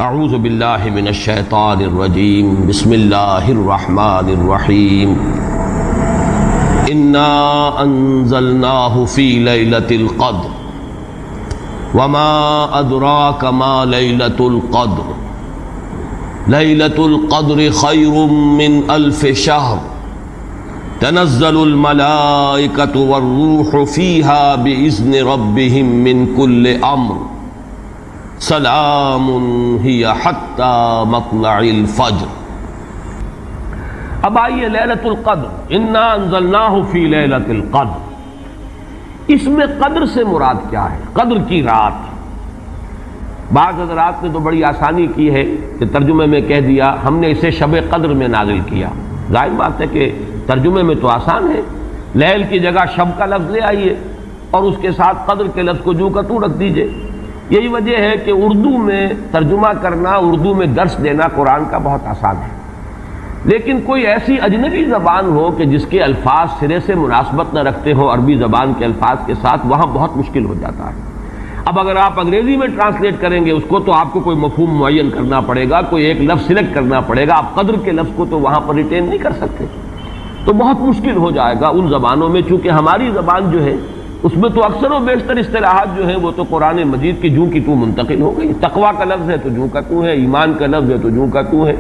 اعوذ باللہ من الشیطان الرجیم بسم اللہ الرحمن الرحیم انا انزلناہ فی لیلۃ القدر وما ادراک ما لیلۃ القدر لیلۃ القدر خیر من الف شہر تنزل الملائکۃ والروح فیہا بإذن ربہم من کل امر سلام ہی حتی مطلع الفجر۔ اب آئیے لیلۃ القدر، انا انزلناہ فی لیلۃ القدر، اس میں قدر سے مراد کیا ہے؟ قدر کی رات۔ بعض حضرات نے تو بڑی آسانی کی ہے کہ ترجمے میں کہہ دیا ہم نے اسے شب قدر میں نازل کیا۔ ظاہر بات ہے کہ ترجمے میں تو آسان ہے، لیل کی جگہ شب کا لفظ لے آئیے اور اس کے ساتھ قدر کے لفظ کو جو کا تو رکھ دیجئے۔ یہی وجہ ہے کہ اردو میں ترجمہ کرنا، اردو میں درس دینا قرآن کا بہت آسان ہے، لیکن کوئی ایسی اجنبی زبان ہو کہ جس کے الفاظ سرے سے مناسبت نہ رکھتے ہوں عربی زبان کے الفاظ کے ساتھ، وہاں بہت مشکل ہو جاتا ہے۔ اب اگر آپ انگریزی میں ٹرانسلیٹ کریں گے اس کو تو آپ کو کوئی مفہوم معین کرنا پڑے گا، کوئی ایک لفظ سلیکٹ کرنا پڑے گا۔ آپ قدر کے لفظ کو تو وہاں پر ریٹین نہیں کر سکتے، تو بہت مشکل ہو جائے گا ان زبانوں میں، چونکہ ہماری زبان جو ہے اس میں تو اکثر و بیشتر اصطلاحات جو ہیں وہ تو قرآن مجید کی جوں کی تو منتقل ہو گئی۔ تقویٰ کا لفظ ہے تو جوں کا تو ہے، ایمان کا لفظ ہے تو جوں کا تو ہے۔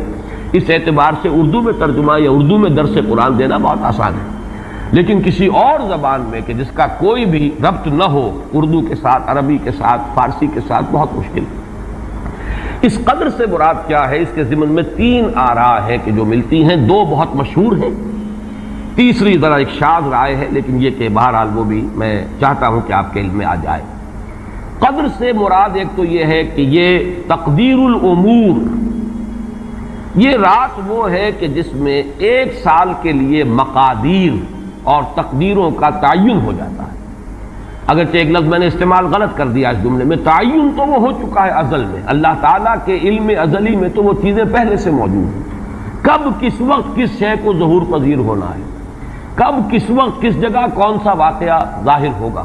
اس اعتبار سے اردو میں ترجمہ یا اردو میں درس قرآن دینا بہت آسان ہے، لیکن کسی اور زبان میں کہ جس کا کوئی بھی ربط نہ ہو اردو کے ساتھ، عربی کے ساتھ، فارسی کے ساتھ، بہت مشکل ہے۔ اس قدر سے مراد کیا ہے؟ اس کے ضمن میں تین آراء ہیں کہ جو ملتی ہیں، دو بہت مشہور ہیں، تیسری ذرا ایک شاذ رائے ہے، لیکن یہ کہ بہرحال وہ بھی میں چاہتا ہوں کہ آپ کے علم میں آ جائے۔ قدر سے مراد ایک تو یہ ہے کہ یہ تقدیر الامور، یہ رات وہ ہے کہ جس میں ایک سال کے لیے مقادیر اور تقدیروں کا تعین ہو جاتا ہے۔ اگرچہ ایک لفظ میں نے استعمال غلط کر دیا اس جملے میں، تعین تو وہ ہو چکا ہے ازل میں، اللہ تعالیٰ کے علم ازلی میں تو وہ چیزیں پہلے سے موجود ہیں، کب کس وقت کس شے کو ظہور پذیر ہونا ہے، کب کس وقت کس جگہ کون سا واقعہ ظاہر ہوگا۔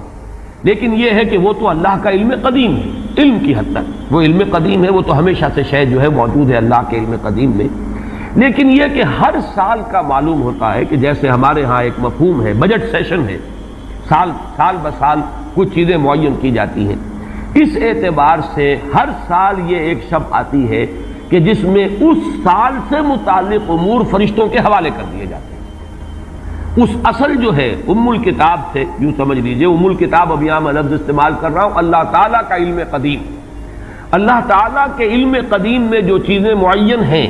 لیکن یہ ہے کہ وہ تو اللہ کا علم قدیم ہے، علم کی حد تک وہ علم قدیم ہے، وہ تو ہمیشہ سے شے جو ہے موجود ہے اللہ کے علم قدیم میں۔ لیکن یہ کہ ہر سال کا معلوم ہوتا ہے کہ جیسے ہمارے ہاں ایک مفہوم ہے، بجٹ سیشن ہے، سال بسال کچھ چیزیں معین کی جاتی ہیں، اس اعتبار سے ہر سال یہ ایک شب آتی ہے کہ جس میں اس سال سے متعلق امور فرشتوں کے حوالے کر دیے جاتے ہیں۔ اس اصل جو ہے ام الکتاب سے یوں سمجھ لیجئے، ام الکتاب اب یہاں میں لفظ استعمال کر رہا ہوں، اللہ تعالیٰ کا علم قدیم، اللہ تعالیٰ کے علم قدیم میں جو چیزیں معین ہیں،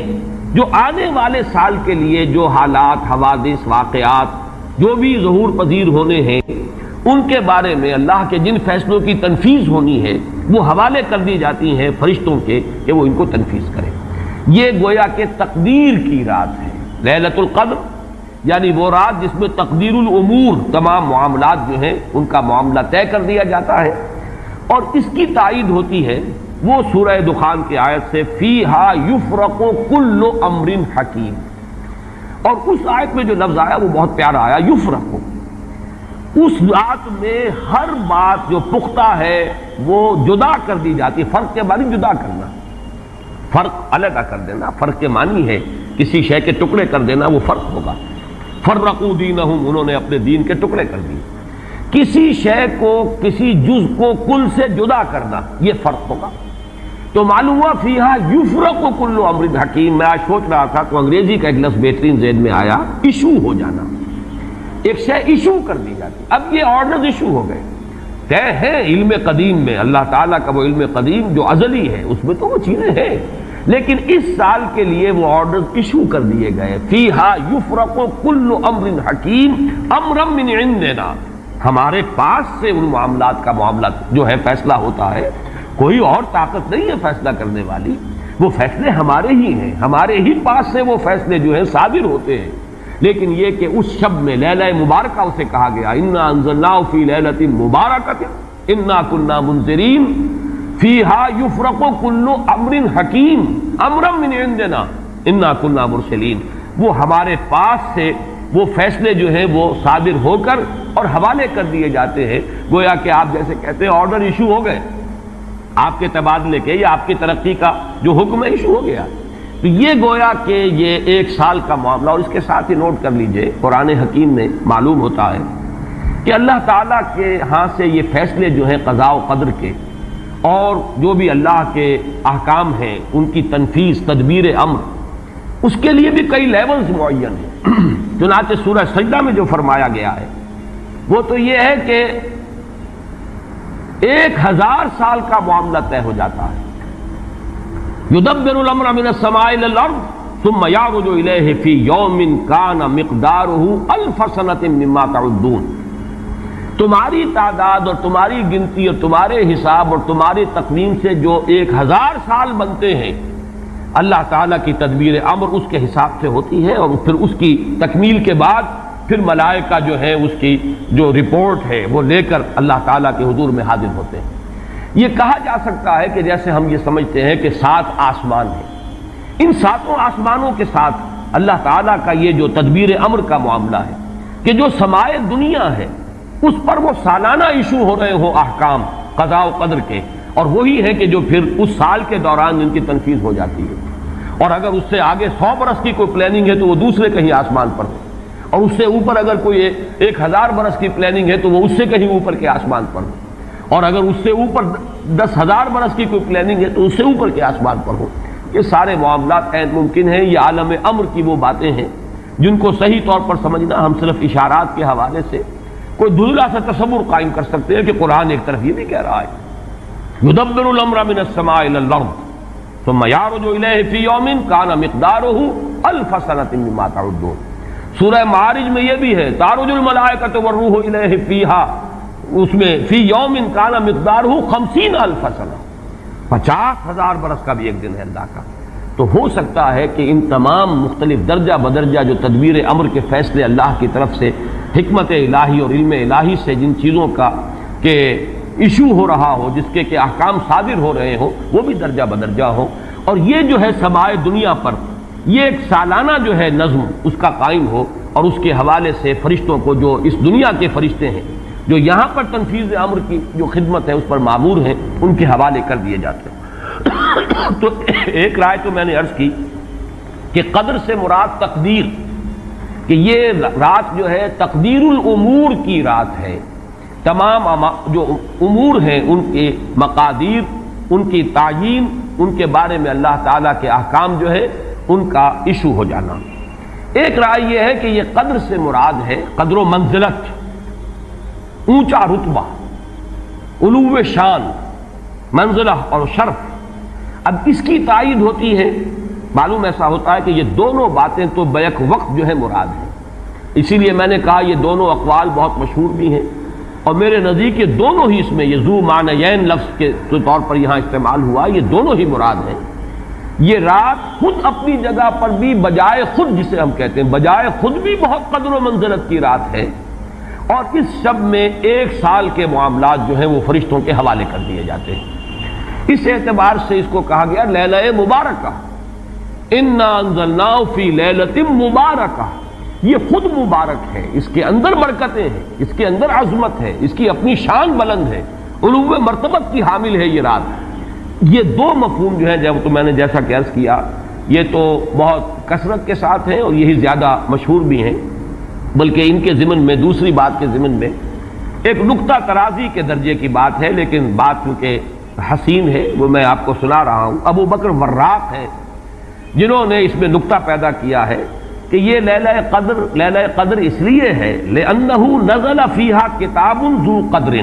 جو آنے والے سال کے لیے جو حالات، حوادث، واقعات جو بھی ظہور پذیر ہونے ہیں، ان کے بارے میں اللہ کے جن فیصلوں کی تنفیذ ہونی ہے وہ حوالے کر دی جاتی ہیں فرشتوں کے کہ وہ ان کو تنفیذ کریں۔ یہ گویا کہ تقدیر کی رات ہے لیلۃ القدر، یعنی وہ رات جس میں تقدیر الامور، تمام معاملات جو ہیں ان کا معاملہ طے کر دیا جاتا ہے۔ اور اس کی تائید ہوتی ہے وہ سورہ دخان کی آیت سے فیہا یفرق کل امر حکیم، اور اس آیت میں جو لفظ آیا وہ بہت پیارا آیا، یفرق، اس رات میں ہر بات جو پختہ ہے وہ جدا کر دی جاتی ہے۔ فرق کے معنی جدا کرنا، فرق علیحدہ کر دینا، فرق کے معنی ہے کسی شے کے ٹکڑے کر دینا، وہ فرق ہوگا۔ فرقوا دینہم، انہوں نے اپنے دین کے ٹکڑے کر دیے۔ کسی شے کو، کسی جز کو کل سے جدا کرنا، یہ فرق ہوگا۔ تو معلوم ہوا فیہا یفرق کل امر حکیم۔ میں آج سوچ رہا تھا تو انگریزی کا ایک لفظ بہترین ذہن میں آیا، ایشو ہو جانا، ایک شے ایشو کر دی جاتی۔ اب یہ آرڈرز ایشو ہو گئے، طے ہیں علم قدیم میں، اللہ تعالیٰ کا وہ علم قدیم جو ازلی ہے اس میں تو وہ چیزیں ہیں، لیکن اس سال کے لیے وہ آرڈرز ایشو کر دیے گئے۔ فیہا یفرق کل امر حکیم امرا من عندنا، ہمارے پاس سے ان معاملات کا معاملہ جو ہے فیصلہ ہوتا ہے، کوئی اور طاقت نہیں ہے فیصلہ کرنے والی، وہ فیصلے ہمارے ہی ہیں، ہمارے ہی پاس سے وہ فیصلے جو ہیں صادر ہوتے ہیں۔ لیکن یہ کہ اس شب میں لیلہ مبارکہ اسے کہا گیا، انا انزلناہ فی لیلۃ مبارکۃ انا کنا منذرین فیہا یفرق کل امر حکیم امرا من عندنا انا کنا مرسلین، وہ ہمارے پاس سے وہ فیصلے جو ہیں وہ صادر ہو کر اور حوالے کر دیے جاتے ہیں۔ گویا کہ آپ جیسے کہتے ہیں آرڈر ایشو ہو گئے، آپ کے تبادلے کے یا آپ کی ترقی کا جو حکم ہے ایشو ہو گیا. تو یہ گویا کہ یہ 1 سال کا معاملہ. اور اس کے ساتھ ہی نوٹ کر لیجئے قرآن حکیم میں معلوم ہوتا ہے کہ اللہ تعالیٰ کے ہاں سے یہ فیصلے جو ہیں قضاء و قدر کے اور جو بھی اللہ کے احکام ہیں ان کی تنفیذ تدبیر امر اس کے لیے بھی کئی لیولز معین ہیں. چنانچہ سورہ سجدہ میں جو فرمایا گیا ہے وہ تو یہ ہے کہ 1000 سال کا معاملہ طے ہو جاتا ہے. یدبر الامر من السماء الى الارض ثم يعرج الیہ فی یوم کان مقدارہ 1000 سنۃ مما تعدون. تمہاری تعداد اور تمہاری گنتی اور تمہارے حساب اور تمہاری تقویم سے جو 1000 سال بنتے ہیں اللہ تعالیٰ کی تدبیر امر اس کے حساب سے ہوتی ہے. اور پھر اس کی تکمیل کے بعد پھر ملائکہ جو ہے اس کی جو رپورٹ ہے وہ لے کر اللہ تعالیٰ کے حضور میں حاضر ہوتے ہیں. یہ کہا جا سکتا ہے کہ جیسے ہم یہ سمجھتے ہیں کہ 7 آسمان ہیں, ان 7 آسمانوں کے ساتھ اللہ تعالیٰ کا یہ جو تدبیر امر کا معاملہ ہے کہ جو سمائے دنیا ہے اس پر وہ سالانہ ایشو ہو رہے ہوں احکام قضاء و قدر کے, اور وہی ہے کہ جو پھر اس سال کے دوران ان کی تنفیذ ہو جاتی ہے. اور اگر اس سے آگے 100 برس کی کوئی پلاننگ ہے تو وہ دوسرے کہیں آسمان پر ہو, اور اس سے اوپر اگر کوئی 1000 برس کی پلاننگ ہے تو وہ اس سے کہیں اوپر کے آسمان پر ہو, اور اگر اس سے اوپر 10,000 برس کی کوئی پلاننگ ہے تو اس سے اوپر کے آسمان پر ہو. یہ سارے معاملات ممکن ہیں. یہ عالم امر کی وہ باتیں ہیں جن کو صحیح طور پر سمجھنا ہم صرف اشارات کے حوالے سے کوئی دھندلا سا تصور قائم کر سکتے ہیں کہ قرآن ایک طرف یہ بھی کہہ رہا ہے یدبر الامر من السماء الى الارض ثم يعرج الیہ فی یوم کان مقدارہ 1000 سنۃ مما تعدون. سورہ معارج میں یہ بھی ہے تعرج الملائکۃ والروح الیہ فیہا, اس میں فی یوم کان مقدارہ 50,000 سنہ, 50,000 برس کا بھی ایک دن ہے اللہ کا. تو ہو سکتا ہے کہ ان تمام مختلف درجہ بدرجہ جو تدبیر امر کے فیصلے اللہ کی طرف سے حکمت الہی اور علم الہی سے جن چیزوں کا کہ ایشو ہو رہا ہو, جس کے کہ احکام صادر ہو رہے ہوں, وہ بھی درجہ بدرجہ ہو. اور یہ جو ہے سمائے دنیا پر یہ ایک سالانہ جو ہے نظم اس کا قائم ہو, اور اس کے حوالے سے فرشتوں کو جو اس دنیا کے فرشتے ہیں جو یہاں پر تنفیذ امر کی جو خدمت ہے اس پر مامور ہیں ان کے حوالے کر دیے جاتے ہیں. تو ایک رائے تو میں نے عرض کی کہ قدر سے مراد تقدیر, کہ یہ رات جو ہے تقدیر الامور کی رات ہے. تمام جو امور ہیں ان کے مقادیر, ان کی تعیین, ان کے بارے میں اللہ تعالیٰ کے احکام جو ہے ان کا ایشو ہو جانا. ایک رائے یہ ہے کہ یہ قدر سے مراد ہے قدر و منزلت, اونچا رتبہ, علو شان, منزلہ اور شرف. اب اس کی تائید ہوتی ہے, معلوم ایسا ہوتا ہے کہ یہ دونوں باتیں تو بیک وقت جو ہے مراد ہیں. اسی لیے میں نے کہا یہ دونوں اقوال بہت مشہور بھی ہیں, اور میرے نزدیک یہ دونوں ہی اس میں یہ ذو معنیین لفظ کے طور پر یہاں استعمال ہوا, یہ دونوں ہی مراد ہیں. یہ رات خود اپنی جگہ پر بھی بجائے خود, جسے ہم کہتے ہیں بجائے خود بھی بہت قدر و منزلت کی رات ہے, اور اس شب میں 1 سال کے معاملات جو ہیں وہ فرشتوں کے حوالے کر دیے جاتے ہیں. اس اعتبار سے اس کو کہا گیا لیلہ مبارکہ, انا انزلناہ فی لیلۃ مبارکہ. یہ خود مبارک ہے, اس کے اندر برکتیں ہیں, اس کے اندر عظمت ہے, اس کی اپنی شان بلند ہے, علو مرتبت کی حامل ہے یہ رات. یہ دو مفہوم جو ہے جب تو میں نے جیسا کہ عرض کیا یہ تو بہت کثرت کے ساتھ ہیں اور یہی زیادہ مشہور بھی ہیں, بلکہ ان کے ضمن میں دوسری بات کے ضمن میں ایک نقطہ ترازی کے درجے کی بات ہے, لیکن بات چونکہ حسین ہے وہ میں آپ کو سنا رہا ہوں. ابو بکر وراق ہے جنہوں نے اس میں نقطہ پیدا کیا ہے کہ یہ لیلہ قدر اس لیے ہے لأنہ نزل فیہا کتاب ذو قدر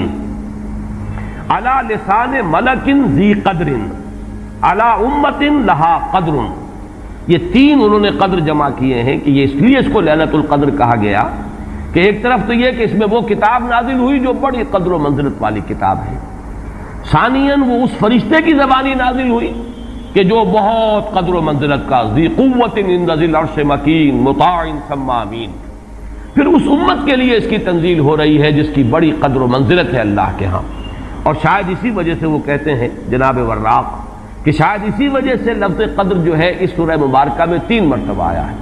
علی لسان ملک ذی قدر علی امت لہا قدر. یہ 3 انہوں نے قدر جمع کیے ہیں کہ یہ اس لیے اس کو لیلۃ القدر کہا گیا کہ ایک طرف تو یہ کہ اس میں وہ کتاب نازل ہوئی جو بڑی قدر و منزلت والی کتاب ہے, ثانیاً وہ اس فرشتے کی زبانی نازل ہوئی کہ جو بہت قدر و منزلت کا, ذی قوت عند ذی العرش مکین مطاع ثم امین. پھر اس امت کے لیے اس کی تنزیل ہو رہی ہے جس کی بڑی قدر و منزلت ہے اللہ کے ہاں. اور شاید اسی وجہ سے وہ کہتے ہیں جناب وراق کہ شاید اسی وجہ سے لفظ قدر جو ہے اس سورہ مبارکہ میں 3 مرتبہ آیا ہے.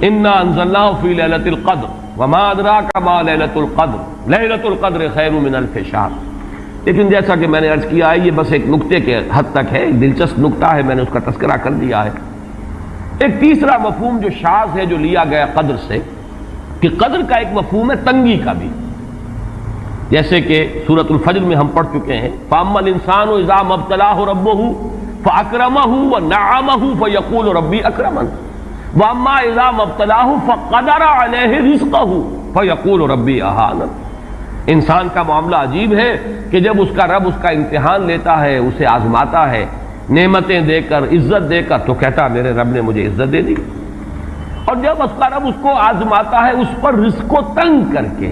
انا انزلناہ فی لیلۃ القدر وما ادراک ما لیلۃ القدر لیلۃ القدر خیر من الف شہر. لیکن جیسا کہ میں نے عرض کیا ہے یہ بس ایک نقطے کے حد تک ہے، ایک دلچسپ نقطہ ہے، میں نے اس کا تذکرہ کر دیا ہے۔ ایک تیسرا مفہوم جو شاذ ہے جو لیا گیا قدر سے، کہ قدر کا ایک مفہوم ہے تنگی کا بھی، جیسے کہ سورۃ الفجر میں ہم پڑھ چکے ہیں فَأَمَّا الْإِنسَانُ إِذَا مَا ابْتَلَاهُ رَبُّهُ فَأَكْرَمَهُ وَنَعَّمَهُ فَيَقُولُ رَبِّي أَكْرَمَنِ وَأَمَّا إِذَا مَا ابْتَلَاهُ فَقَدَرَ عَلَيْهِ رِزْقَهُ فَيَقُولُ رَبِّي أَهَانَنِ۔ انسان کا معاملہ عجیب ہے کہ جب اس کا رب اس کا امتحان لیتا ہے، اسے آزماتا ہے نعمتیں دے کر، عزت دے کر، تو کہتا میرے رب نے مجھے عزت دے دی، اور جب اس کا رب اس کو آزماتا ہے اس پر رزق کو تنگ کر کے،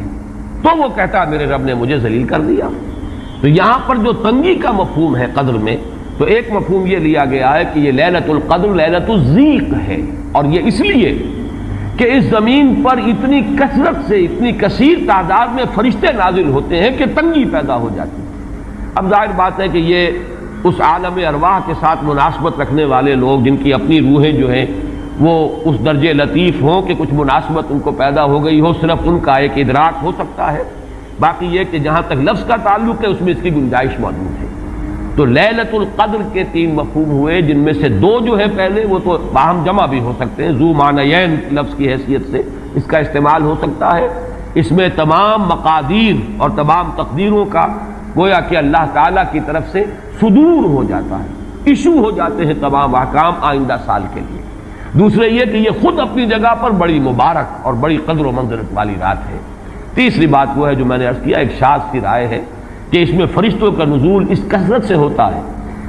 تو وہ کہتا میرے رب نے مجھے ذلیل کر دیا۔ تو یہاں پر جو تنگی کا مفہوم ہے قدر میں، تو ایک مفہوم یہ لیا گیا ہے کہ یہ لیلۃ القدر لیلۃ الضیق ہے، اور یہ اس لیے کہ اس زمین پر اتنی کثرت سے، اتنی کثیر تعداد میں فرشتے نازل ہوتے ہیں کہ تنگی پیدا ہو جاتی ہے۔ اب ظاہر بات ہے کہ یہ اس عالم ارواح کے ساتھ مناسبت رکھنے والے لوگ جن کی اپنی روحیں جو ہیں وہ اس درجے لطیف ہوں کہ کچھ مناسبت ان کو پیدا ہو گئی ہو، صرف ان کا ایک ادراک ہو سکتا ہے، باقی یہ کہ جہاں تک لفظ کا تعلق ہے اس میں اس کی گنجائش موجود ہے۔ تو لیلۃ القدر کے 3 مفہوم ہوئے، جن میں سے 2 جو ہے پہلے وہ تو باہم جمع بھی ہو سکتے ہیں، ذو معنیین لفظ کی حیثیت سے اس کا استعمال ہو سکتا ہے۔ اس میں تمام مقادیر اور تمام تقدیروں کا گویا کہ اللہ تعالیٰ کی طرف سے صدور ہو جاتا ہے، ایشو ہو جاتے ہیں تمام احکام آئندہ سال کے لیے۔ دوسرے یہ کہ یہ خود اپنی جگہ پر بڑی مبارک اور بڑی قدر و منزلت والی رات ہے۔ تیسری بات وہ ہے جو میں نے عرض کیا، ایک شاذ سی رائے ہے کہ اس میں فرشتوں کا نزول اس کثرت سے ہوتا ہے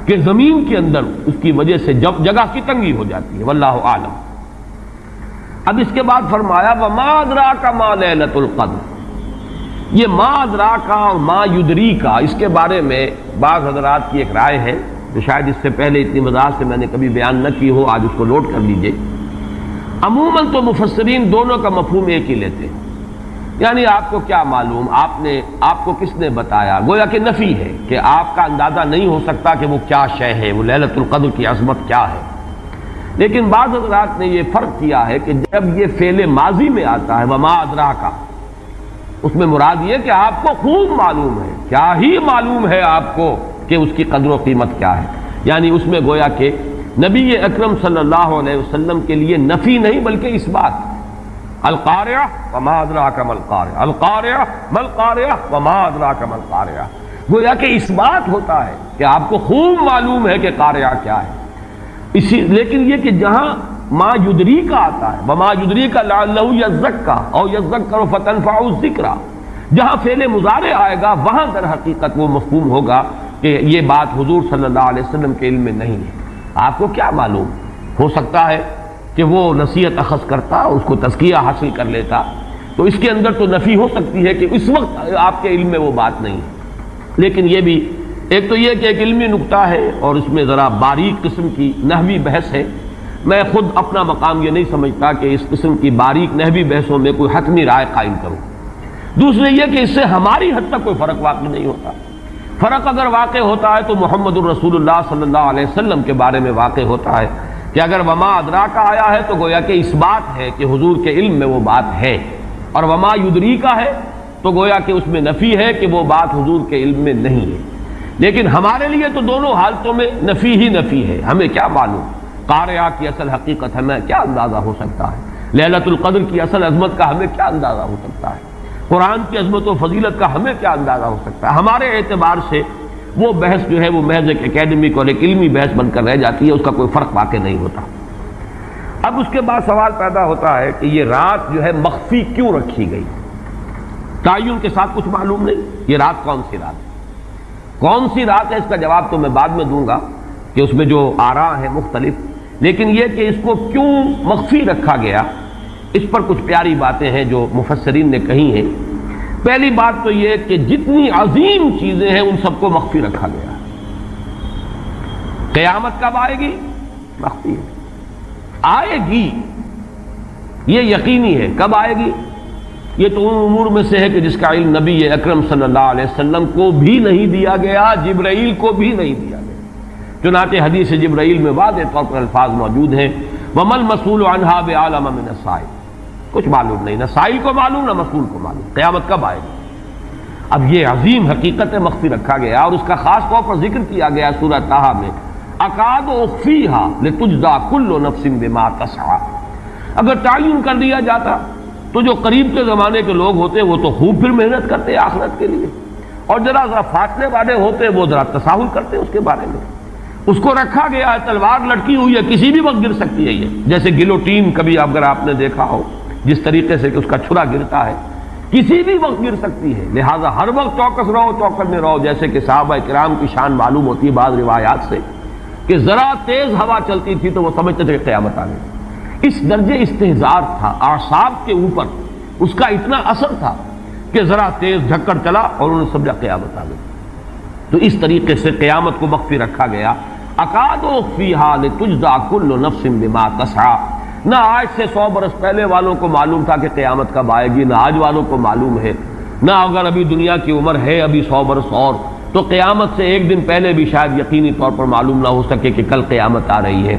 کہ زمین کے اندر اس کی وجہ سے جگہ کی تنگی ہو جاتی ہے، واللہ عالم۔ اب اس کے بعد فرمایا وَمَا أَدْرَاكَ مَا لَيْلَةُ الْقَدْرِ، یہ ما ادراکا اور ما یدریکا، اس کے بارے میں بعض حضرات کی ایک رائے ہے جو شاید اس سے پہلے اتنی وضاحت سے میں نے کبھی بیان نہ کی ہو، آج اس کو نوٹ کر لیجئے۔ عموماً تو مفسرین دونوں کا مفہوم ایک ہی لیتے ہیں، یعنی آپ کو کیا معلوم، آپ کو کس نے بتایا، گویا کہ نفی ہے کہ آپ کا اندازہ نہیں ہو سکتا کہ وہ کیا شے ہے، وہ لیلۃ القدر کی عظمت کیا ہے۔ لیکن بعض حضرات نے یہ فرق کیا ہے کہ جب یہ فعل ماضی میں آتا ہے وما ادراکا، اس میں مراد یہ کہ آپ کو خوب معلوم ہے، کیا ہی معلوم ہے آپ کو کہ اس کی قدر و قیمت کیا ہے، یعنی اس میں گویا کہ نبی اکرم صلی اللہ علیہ وسلم کے لیے نفی نہیں بلکہ اثبات۔ القاریہ وما ادراک ما القاریہ، القاریہ ما القاریہ وما ادراک ما القاریہ، گویا کہ اثبات ہوتا ہے کہ آپ کو خوب معلوم ہے کہ قاریہ کیا ہے۔ لیکن یہ کہ جہاں ما یدریکا آتا ہے وما یدریکا لعلہ یزکا او یذکر فتنفع الذکرى، جہاں فعل مضارع آئے گا وہاں در حقیقت وہ مفہوم ہوگا کہ یہ بات حضور صلی اللہ علیہ وسلم کے علم میں نہیں ہے۔ آپ کو کیا معلوم، ہو سکتا ہے کہ وہ نصیحت اخذ کرتا، اس کو تزکیہ حاصل کر لیتا، تو اس کے اندر تو نفی ہو سکتی ہے کہ اس وقت آپ کے علم میں وہ بات نہیں ہے۔ لیکن یہ بھی ایک تو یہ کہ ایک علمی نکتہ ہے اور اس میں ذرا باریک قسم کی نحوی بحث ہے، میں خود اپنا مقام یہ نہیں سمجھتا کہ اس قسم کی باریک نحوی بحثوں میں کوئی حتمی رائے قائم کروں۔ دوسرے یہ کہ اس سے ہماری حد تک کوئی فرق واقع نہیں ہوتا، فرق اگر واقع ہوتا ہے تو محمد الرسول اللہ صلی اللہ علیہ وسلم کے بارے میں واقع ہوتا ہے کہ اگر وما ادراکا آیا ہے تو گویا کہ اس بات ہے کہ حضور کے علم میں وہ بات ہے، اور وما یدریکا ہے تو گویا کہ اس میں نفی ہے کہ وہ بات حضور کے علم میں نہیں ہے۔ لیکن ہمارے لیے تو دونوں حالتوں میں نفی ہی نفی ہے، ہمیں کیا معلوم قاریہ کی اصل حقیقت ہمیں کیا اندازہ ہو سکتا ہے، لیلۃ القدر کی اصل عظمت کا ہمیں کیا اندازہ ہو سکتا ہے، قرآن کی عظمت و فضیلت کا ہمیں کیا اندازہ ہو سکتا ہے۔ ہمارے اعتبار سے وہ بحث جو ہے وہ محض ایک اکیڈمک اور ایک علمی بحث بن کر رہ جاتی ہے، اس کا کوئی فرق واقع نہیں ہوتا۔ اب اس کے بعد سوال پیدا ہوتا ہے کہ یہ رات جو ہے مخفی کیوں رکھی گئی، تعین کے ساتھ کچھ معلوم نہیں، یہ رات کون سی رات ہے، کون سی رات ہے، اس کا جواب تو میں بعد میں دوں گا کہ اس میں جو آراء ہیں مختلف، لیکن یہ کہ اس کو کیوں مخفی رکھا گیا، اس پر کچھ پیاری باتیں ہیں جو مفسرین نے کہی ہیں۔ پہلی بات تو یہ کہ جتنی عظیم چیزیں ہیں ان سب کو مخفی رکھا گیا۔ قیامت کب آئے گی، مخفی ہے، آئے گی یہ یقینی ہے، کب آئے گی یہ تو ان امور میں سے ہے کہ جس کا علم نبی اکرم صلی اللہ علیہ وسلم کو بھی نہیں دیا گیا، جبرائیل کو بھی نہیں دیا گیا۔ چنانچہ حدیث جبرائیل میں واضح طور پر الفاظ موجود ہیں وَمَا الْمَسْئُولُ عَنْهَا بِأَعْلَمَ مِنَ السَّائِلِ، کچھ معلوم نہیں، نہ سائل کو معلوم نہ مسئول کو معلوم قیامت کب آئے گی۔ اب یہ عظیم حقیقت مخفی رکھا گیا اور اس کا خاص طور پر ذکر کیا گیا سورہ طٰہٰ میں، اکاد اخفیھا لتجزی کل نفس بما تسعی۔ اگر تعین کر دیا جاتا تو جو قریب کے زمانے کے لوگ ہوتے وہ تو خوب پھر محنت کرتے آخرت کے لیے، اور ذرا فاصلے والے ہوتے وہ ذرا تساہل کرتے اس کے بارے میں۔ اس کو رکھا گیا ہے، تلوار لٹکی ہوئی ہے، کسی بھی وقت گر سکتی ہے، یہ جیسے گلوٹین کبھی اگر آپ نے دیکھا ہو جس طریقے سے کہ اس کا چھرا گرتا ہے، کسی بھی وقت گر سکتی ہے، لہٰذا ہر وقت چوکس رہو، چوکس میں رہو، جیسے کہ صحابہ کرام کی شان معلوم ہوتی ہے بعض روایات سے کہ ذرا تیز ہوا چلتی تھی تو وہ سمجھتے تھے کہ قیامت آ گئی۔ اس درجے استحضار تھا اعصاب کے اوپر، اس کا اتنا اثر تھا کہ ذرا تیز جھکڑ چلا اور انہوں نے سمجھا قیامت آ گئی۔ تو اس طریقے سے قیامت کو مخفی رکھا گیا۔ اکاد اخفیھا لتجزی کل نفس بما تسعی۔ نہ آج سے 100 برس پہلے والوں کو معلوم تھا کہ قیامت کب آئے گی، نہ آج والوں کو معلوم ہے، نہ اگر ابھی دنیا کی عمر ہے ابھی 100 برس اور تو قیامت سے ایک دن پہلے بھی شاید یقینی طور پر معلوم نہ ہو سکے کہ کل قیامت آ رہی ہے،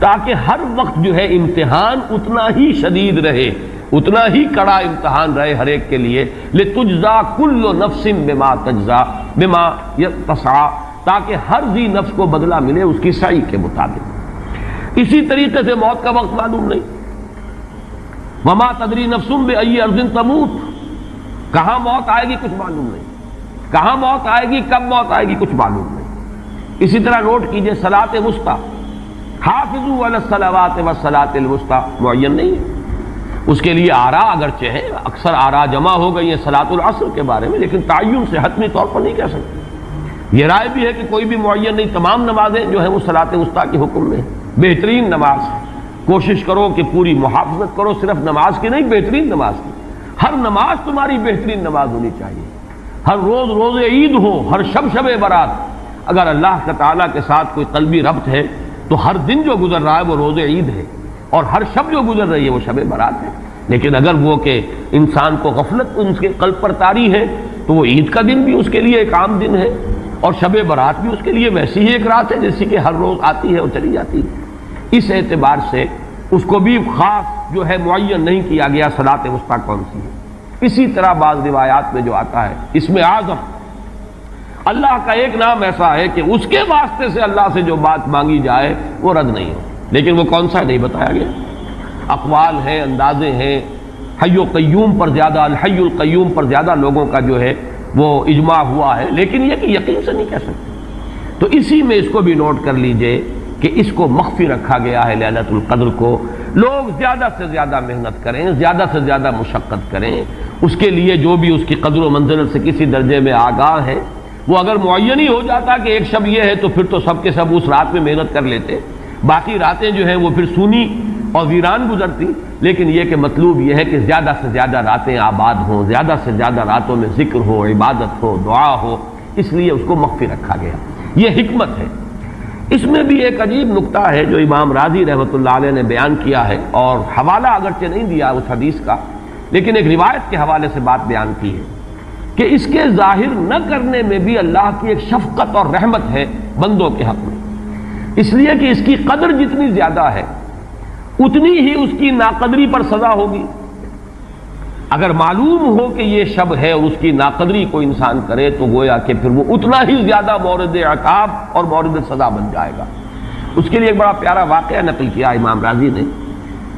تاکہ ہر وقت جو ہے امتحان اتنا ہی شدید رہے، اتنا ہی کڑا امتحان رہے ہر ایک کے لیے۔ لتجزی کل نفس بما تسعی، تاکہ ہر ذی نفس کو بدلہ ملے اس کی سعی کے مطابق۔ اسی طریقے سے موت کا وقت معلوم نہیں، وما تدری نفس بأی ارض تموت، کہاں موت آئے گی کچھ معلوم نہیں، کہاں موت آئے گی، کب موت آئے گی کچھ معلوم نہیں۔ اسی طرح نوٹ کیجئے صلاۃ وسطیٰ، حافظوا علی الصلوات والصلاۃ الوسطیٰ معین نہیں ہے، اس کے لیے آراء اگرچہ ہے، اکثر آراء جمع ہو گئی ہیں صلاۃ العصر کے بارے میں، لیکن تعین سے حتمی طور پر نہیں کہہ سکتے۔ یہ رائے بھی ہے کہ کوئی بھی معین نہیں، تمام نمازیں جو ہیں وہ صلاۃ وسطیٰ کے حکم میں ہیں۔ بہترین نماز، کوشش کرو کہ پوری محافظت کرو، صرف نماز کی نہیں، بہترین نماز کی، ہر نماز تمہاری بہترین نماز ہونی چاہیے، ہر روز روز عید ہو، ہر شب برات، اگر اللہ تعالیٰ کے ساتھ کوئی قلبی ربط ہے تو ہر دن جو گزر رہا ہے وہ روز عید ہے، اور ہر شب جو گزر رہی ہے وہ شب برات ہے۔ لیکن اگر وہ کہ انسان کو غفلت ان کے قلب پر طاری ہے تو وہ عید کا دن بھی اس کے لیے ایک عام دن ہے، اور شب برات بھی اس کے لیے ویسی ہی ایک رات ہے جیسی کہ ہر روز آتی ہے اور چلی جاتی ہے۔ اس اعتبار سے اس کو بھی خاص جو ہے معین نہیں کیا گیا صلاۃ وسطیٰ کون سی ہے۔ اسی طرح بعض روایات میں جو آتا ہے اس میں اعظم، اللہ کا ایک نام ایسا ہے کہ اس کے واسطے سے اللہ سے جو بات مانگی جائے وہ رد نہیں ہو، لیکن وہ کون سا نہیں بتایا گیا۔ اقوال ہیں، اندازے ہیں، حی و قیوم پر زیادہ، الحی القیوم پر زیادہ لوگوں کا جو ہے وہ اجماع ہوا ہے، لیکن یہ کہ یقین سے نہیں کہہ سکتے۔ تو اسی میں اس کو بھی نوٹ کر لیجئے کہ اس کو مخفی رکھا گیا ہے لیلۃ القدر کو۔ لوگ زیادہ سے زیادہ محنت کریں، زیادہ سے زیادہ مشقت کریں، اس کے لیے جو بھی اس کی قدر و منزلت سے کسی درجے میں آگاہ ہے، وہ اگر معین ہی ہو جاتا کہ ایک شب یہ ہے تو پھر تو سب کے سب اس رات میں محنت کر لیتے، باقی راتیں جو ہیں وہ پھر سونی اور ویران گزرتی۔ لیکن یہ کہ مطلوب یہ ہے کہ زیادہ سے زیادہ راتیں آباد ہوں، زیادہ سے زیادہ راتوں میں ذکر ہو، عبادت ہو، دعا ہو، اس لیے اس کو مخفی رکھا گیا۔ یہ حکمت ہے۔ اس میں بھی ایک عجیب نکتہ ہے جو امام راضی رحمۃ اللہ علیہ نے بیان کیا ہے، اور حوالہ اگرچہ نہیں دیا اس حدیث کا، لیکن ایک روایت کے حوالے سے بات بیان کی ہے کہ اس کے ظاہر نہ کرنے میں بھی اللہ کی ایک شفقت اور رحمت ہے بندوں کے حق میں، اس لیے کہ اس کی قدر جتنی زیادہ ہے اتنی ہی اس کی ناقدری پر سزا ہوگی۔ اگر معلوم ہو کہ یہ شب ہے اور اس کی ناقدری کو انسان کرے تو گویا کہ پھر وہ اتنا ہی زیادہ مورد عقاب اور مورد سزا بن جائے گا۔ اس کے لیے ایک بڑا پیارا واقعہ نقل کیا امام راضی نے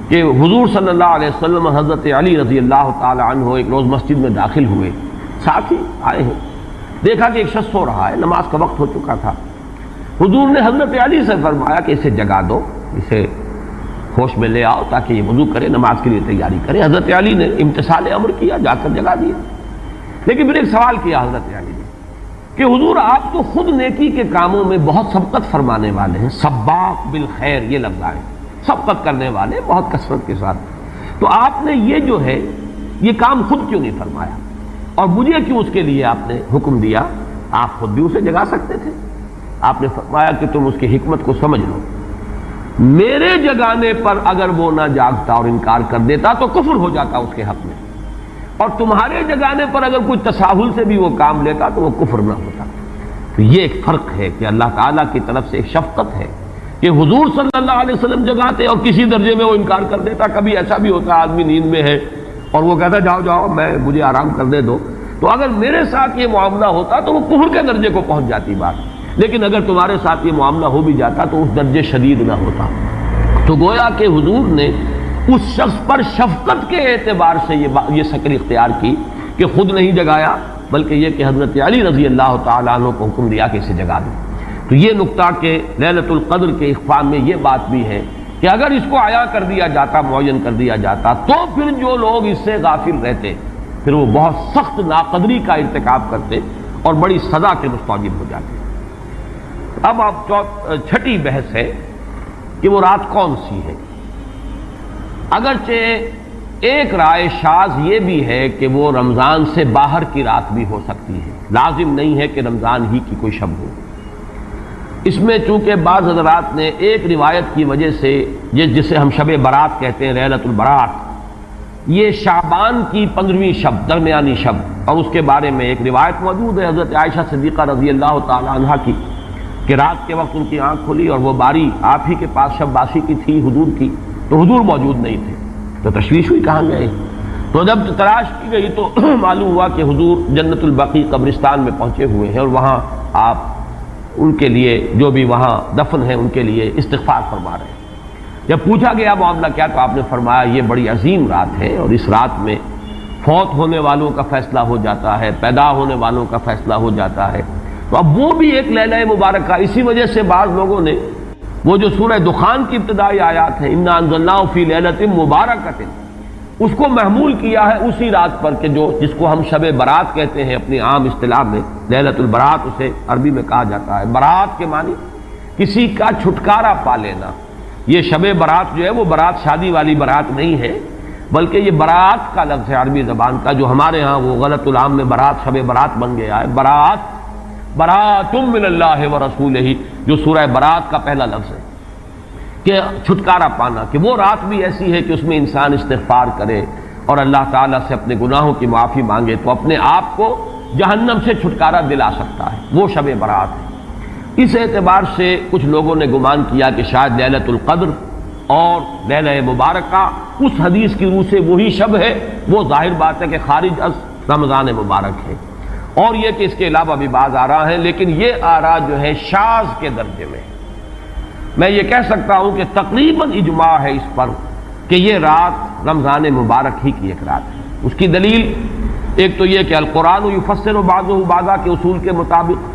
کہ حضور صلی اللہ علیہ وسلم حضرت علی رضی اللہ تعالی عنہ ایک روز مسجد میں داخل ہوئے، ساتھ ہی آئے ہیں، دیکھا کہ ایک شخص سو رہا ہے، نماز کا وقت ہو چکا تھا۔ حضور نے حضرت علی سے فرمایا کہ اسے جگا دو، اسے ہوش میں لے آؤ تاکہ یہ وضو کرے، نماز کے لیے تیاری کرے۔ حضرت علی نے امتثال امر کیا، جا کر جگا دیا۔ لیکن پھر ایک سوال کیا حضرت علی نے کہ حضور آپ تو خود نیکی کے کاموں میں بہت سبقت فرمانے والے ہیں، سباق بالخیر یہ لفظ آئے، سبقت کرنے والے بہت کثرت کے ساتھ، تو آپ نے یہ جو ہے یہ کام خود کیوں نہیں فرمایا اور مجھے کیوں اس کے لیے آپ نے حکم دیا؟ آپ خود بھی اسے جگا سکتے تھے۔ آپ نے فرمایا کہ تم اس کی حکمت کو سمجھ لو، میرے جگانے پر اگر وہ نہ جاگتا اور انکار کر دیتا تو کفر ہو جاتا اس کے حق میں، اور تمہارے جگانے پر اگر کوئی تساہل سے بھی وہ کام لیتا تو وہ کفر نہ ہوتا۔ تو یہ ایک فرق ہے کہ اللہ تعالیٰ کی طرف سے ایک شفقت ہے کہ حضور صلی اللہ علیہ وسلم جگاتے اور کسی درجے میں وہ انکار کر دیتا۔ کبھی ایسا بھی ہوتا آدمی نیند میں ہے اور وہ کہتا جاؤ جاؤ مجھے آرام کرنے دو، تو تو اگر میرے ساتھ یہ معاملہ ہوتا تو وہ کفر کے درجے کو پہنچ جاتی بات، لیکن اگر تمہارے ساتھ یہ معاملہ ہو بھی جاتا تو اس درجے شدید نہ ہوتا۔ تو گویا کہ حضور نے اس شخص پر شفقت کے اعتبار سے یہ شکل اختیار کی کہ خود نہیں جگایا، بلکہ یہ کہ حضرت علی رضی اللہ تعالیٰ عنہ کو حکم دیا کہ اسے جگا دیں۔ تو یہ نقطہ کہ لیلۃ القدر کے اخفاء میں یہ بات بھی ہے کہ اگر اس کو عیاں کر دیا جاتا، معین کر دیا جاتا، تو پھر جو لوگ اس سے غافل رہتے پھر وہ بہت سخت ناقدری کا ارتکاب کرتے اور بڑی سزا کے مستوجب ہو جاتے۔ اب آپ چھٹی بحث ہے کہ وہ رات کون سی ہے۔ اگرچہ ایک رائے شاذ یہ بھی ہے کہ وہ رمضان سے باہر کی رات بھی ہو سکتی ہے، لازم نہیں ہے کہ رمضان ہی کی کوئی شب ہو۔ اس میں چونکہ بعض حضرات نے ایک روایت کی وجہ سے جسے ہم شب برات کہتے ہیں، لیلۃ البرات، یہ شعبان کی 15ویں شب، درمیانی شب، اور اس کے بارے میں ایک روایت موجود ہے حضرت عائشہ صدیقہ رضی اللہ تعالی عنہا کی کہ رات کے وقت ان کی آنکھ کھلی اور وہ باری آپ ہی کے پاس شب باسی کی تھی، حضور کی، تو حضور موجود نہیں تھے، تو تشویش ہوئی کہاں گئے۔ تو جب تلاش کی گئی تو معلوم ہوا کہ حضور جنت البقیع قبرستان میں پہنچے ہوئے ہیں اور وہاں آپ ان کے لیے جو بھی وہاں دفن ہیں ان کے لیے استغفار فرما رہے ہیں۔ جب پوچھا گیا معاملہ کیا، تو آپ نے فرمایا یہ بڑی عظیم رات ہے اور اس رات میں فوت ہونے والوں کا فیصلہ ہو جاتا ہے، پیدا ہونے والوں کا فیصلہ ہو جاتا ہے۔ تو اب وہ بھی ایک لیلہ مبارکہ، اسی وجہ سے بعض لوگوں نے وہ جو سورہ دخان کی ابتدائی آیات ہے انا انزلناہ فی لیلۃ مبارکۃ، اس کو محمول کیا ہے اسی رات پر کہ جس کو ہم شب برات کہتے ہیں اپنی عام اصطلاح میں، لیلۃ البرات اسے عربی میں کہا جاتا ہے۔ برات کے معنی کسی کا چھٹکارا پا لینا۔ یہ شب برات جو ہے وہ برات شادی والی برات نہیں ہے، بلکہ یہ برات کا لفظ ہے عربی زبان کا، جو ہمارے ہاں وہ غلط العام میں برات شب برات بن گیا ہے۔ برات، برات من اللہ ورسولہ، جو سورہ برات کا پہلا لفظ ہے کہ چھٹکارا پانا، کہ وہ رات بھی ایسی ہے کہ اس میں انسان استغفار کرے اور اللہ تعالیٰ سے اپنے گناہوں کی معافی مانگے تو اپنے آپ کو جہنم سے چھٹکارا دلا سکتا ہے، وہ شب برات ہے۔ اس اعتبار سے کچھ لوگوں نے گمان کیا کہ شاید لیلۃ القدر اور لیلہ مبارکہ اس حدیث کی روح سے وہی شب ہے، وہ ظاہر بات ہے کہ خارج از رمضان مبارک ہے، اور یہ کہ اس کے علاوہ بھی بعض آراء ہیں، لیکن یہ آراء جو ہے شاذ کے درجے میں۔ میں یہ کہہ سکتا ہوں کہ تقریباً اجماع ہے اس پر کہ یہ رات رمضان مبارک ہی کی ایک رات ہے۔ اس کی دلیل ایک تو یہ کہ القرآن یفسر بعضہ بعضا کے اصول کے مطابق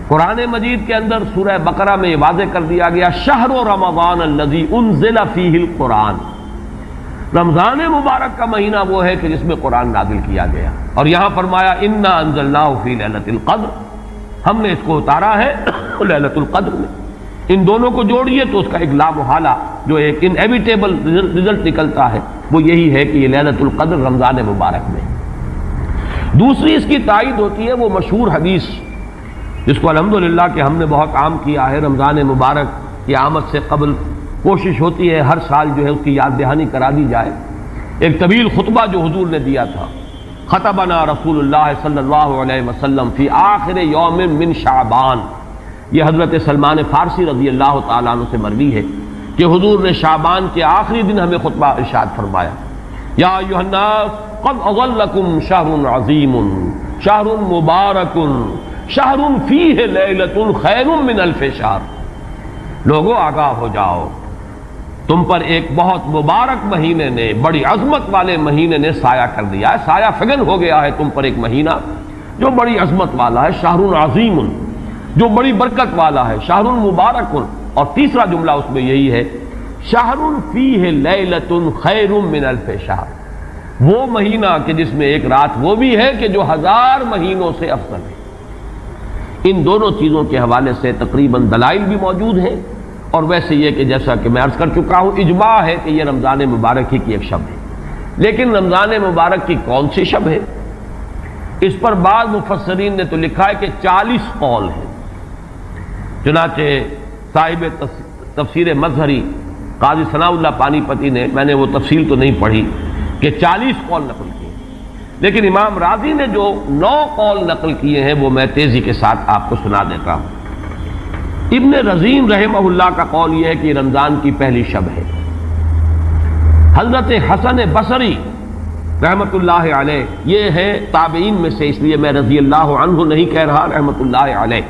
قرآن مجید کے اندر سورہ بقرہ میں یہ واضح کر دیا گیا شہر رمضان الذی انزل فیہ القرآن، رمضان مبارک کا مہینہ وہ ہے کہ جس میں قرآن نازل کیا گیا، اور یہاں فرمایا انا انزلناہ فی لیلۃ القدر، ہم نے اس کو اتارا ہے لیلۃ القدر میں۔ ان دونوں کو جوڑیے تو اس کا ایک لا محالہ جو ایک انیویٹیبل رزلٹ نکلتا ہے وہ یہی ہے کہ یہ لیلۃ القدر رمضان مبارک میں۔ دوسری اس کی تائید ہوتی ہے وہ مشہور حدیث جس کو الحمدللہ کہ ہم نے بہت عام کیا ہے، رمضان مبارک کی آمد سے قبل کوشش ہوتی ہے ہر سال جو ہے اس کی یاد دہانی کرا دی جائے۔ ایک طویل خطبہ جو حضور نے دیا تھا، خطبنا رسول اللہ صلی اللہ علیہ وسلم فی آخر یوم من شعبان، یہ حضرت سلمان فارسی رضی اللہ تعالیٰ عنہ سے مروی ہے کہ حضور نے شعبان کے آخری دن ہمیں خطبہ ارشاد فرمایا، یا ایھا الناس قد اظلکم شہر عظیم شہر مبارک شہر فیہ لیلۃ خیر من الف شہر، لوگوں آگاہ ہو جاؤ، تم پر ایک بہت مبارک مہینے نے، بڑی عظمت والے مہینے نے سایہ کر دیا ہے، سایہ فگن ہو گیا ہے تم پر ایک مہینہ جو بڑی عظمت والا ہے، شہر عظیم جو بڑی برکت والا ہے، شہر مبارک، اور تیسرا جملہ اس میں یہی ہے شہر فیہ لیلۃ خیر من الف شہر، وہ مہینہ کہ جس میں ایک رات وہ بھی ہے کہ جو 1000 مہینوں سے افضل ہے۔ ان دونوں چیزوں کے حوالے سے تقریباً دلائل بھی موجود ہیں، اور ویسے یہ کہ جیسا کہ میں عرض کر چکا ہوں اجماع ہے کہ یہ رمضان مبارک ہی کی ایک شب ہے۔ لیکن رمضان مبارک کی کون سی شب ہے، اس پر بعض مفسرین نے تو لکھا ہے کہ 40 قول ہیں۔ چنانچہ صاحب تفسیر مظہری قاضی ثناء اللہ پانی پتی نے، میں نے وہ تفصیل تو نہیں پڑھی، کہ 40 قول نقل کیے، لیکن امام راضی نے جو 9 قول نقل کیے ہیں وہ میں تیزی کے ساتھ آپ کو سنا دیتا ہوں۔ ابن رزین رحمہ اللہ کا قول یہ ہے کہ رمضان کی پہلی شب ہے۔ حضرت حسن بصری رحمت اللہ علیہ، یہ ہے تابعین میں سے، اس لیے میں رضی اللہ عنہ نہیں کہہ رہا، رحمت اللہ علیہ۔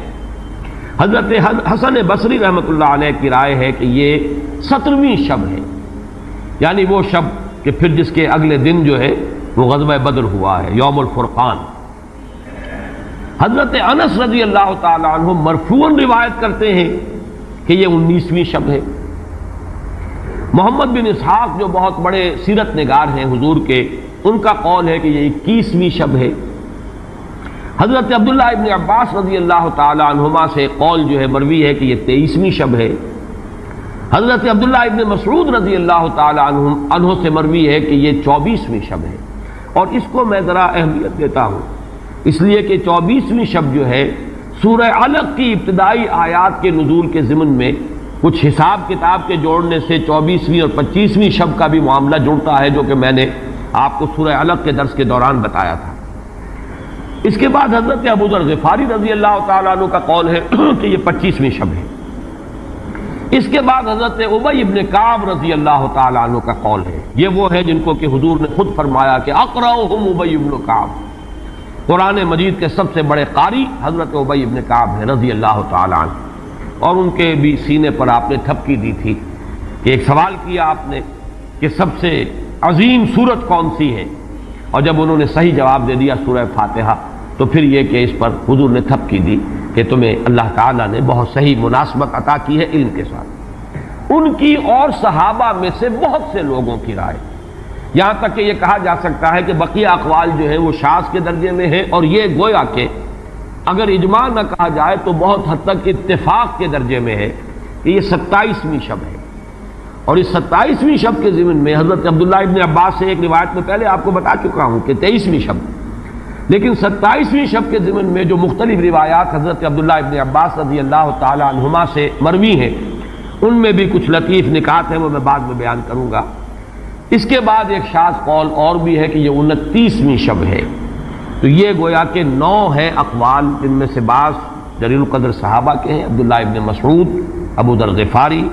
حضرت حسن بصری رحمت اللہ علیہ کی رائے ہے کہ یہ 17ویں شب ہے، یعنی وہ شب کہ پھر جس کے اگلے دن جو ہے وہ غزوہ بدر ہوا ہے، یوم الفرقان۔ حضرت انس رضی اللہ تعالی عنہ مرفوعاً روایت کرتے ہیں کہ یہ 19ویں شب ہے۔ محمد بن اسحاق جو بہت بڑے سیرت نگار ہیں حضور کے، ان کا قول ہے کہ یہ 21ویں شب ہے۔ حضرت عبداللہ ابن عباس رضی اللہ تعالی عنہما سے قول جو ہے مروی ہے کہ یہ 23ویں شب ہے۔ حضرت عبداللہ ابن مسعود رضی اللہ تعالی عنہ سے مروی ہے کہ یہ 24ویں شب ہے۔ اور اس کو میں ذرا اہمیت دیتا ہوں اس لیے کہ 24ویں شب جو ہے سورہ علق کی ابتدائی آیات کے نزول کے ضمن میں کچھ حساب کتاب کے جوڑنے سے 24ویں اور 25ویں شب کا بھی معاملہ جڑتا ہے، جو کہ میں نے آپ کو سورہ علق کے درس کے دوران بتایا تھا۔ اس کے بعد حضرت ابو ذر غفاری رضی اللہ تعالیٰ عنہ کا قول ہے کہ یہ 25ویں شب ہے۔ اس کے بعد حضرت ابی ابن کعب رضی اللہ تعالیٰ عنہ کا قول ہے، یہ وہ ہے جن کو کہ حضور نے خود فرمایا کہ اقرأہم ابی ابن کعب، قرآن مجید کے سب سے بڑے قاری حضرت ابی ابن کعب ہے رضی اللہ تعالیٰ عنہ۔ اور ان کے بھی سینے پر آپ نے تھپکی دی تھی کہ ایک سوال کیا آپ نے کہ سب سے عظیم سورت کون سی ہے، اور جب انہوں نے صحیح جواب دے دیا سورہ فاتحہ، تو پھر یہ کہ اس پر حضور نے تھپکی دی کہ تمہیں اللہ تعالیٰ نے بہت صحیح مناسبت عطا کی ہے علم کے ساتھ۔ ان کی اور صحابہ میں سے بہت سے لوگوں کی رائے، یہاں تک کہ یہ کہا جا سکتا ہے کہ بقیہ اقوال جو ہیں وہ شاذ کے درجے میں ہیں، اور یہ گویا کہ اگر اجماع نہ کہا جائے تو بہت حد تک اتفاق کے درجے میں ہے کہ یہ 27ویں شب ہے۔ اور اس 27ویں شب کے ضمن میں حضرت عبداللہ ابن عباس سے ایک روایت میں پہلے آپ کو بتا چکا ہوں کہ 23ویں شب، لیکن 27ویں شب کے ضمن میں جو مختلف روایات حضرت عبداللہ ابن عباس رضی اللہ تعالی عنہما سے مروی ہیں، ان میں بھی کچھ لطیف نکات ہیں، وہ میں بعد میں بیان کروں گا۔ اس کے بعد ایک شاذ قول اور بھی ہے کہ یہ 29ویں شب ہے۔ تو یہ گویا کہ 9 ہیں اقوال، جن میں سے بعض جلیل القدر صحابہ کے ہیں، عبداللہ ابن مسعود، ابو ذر غفاری،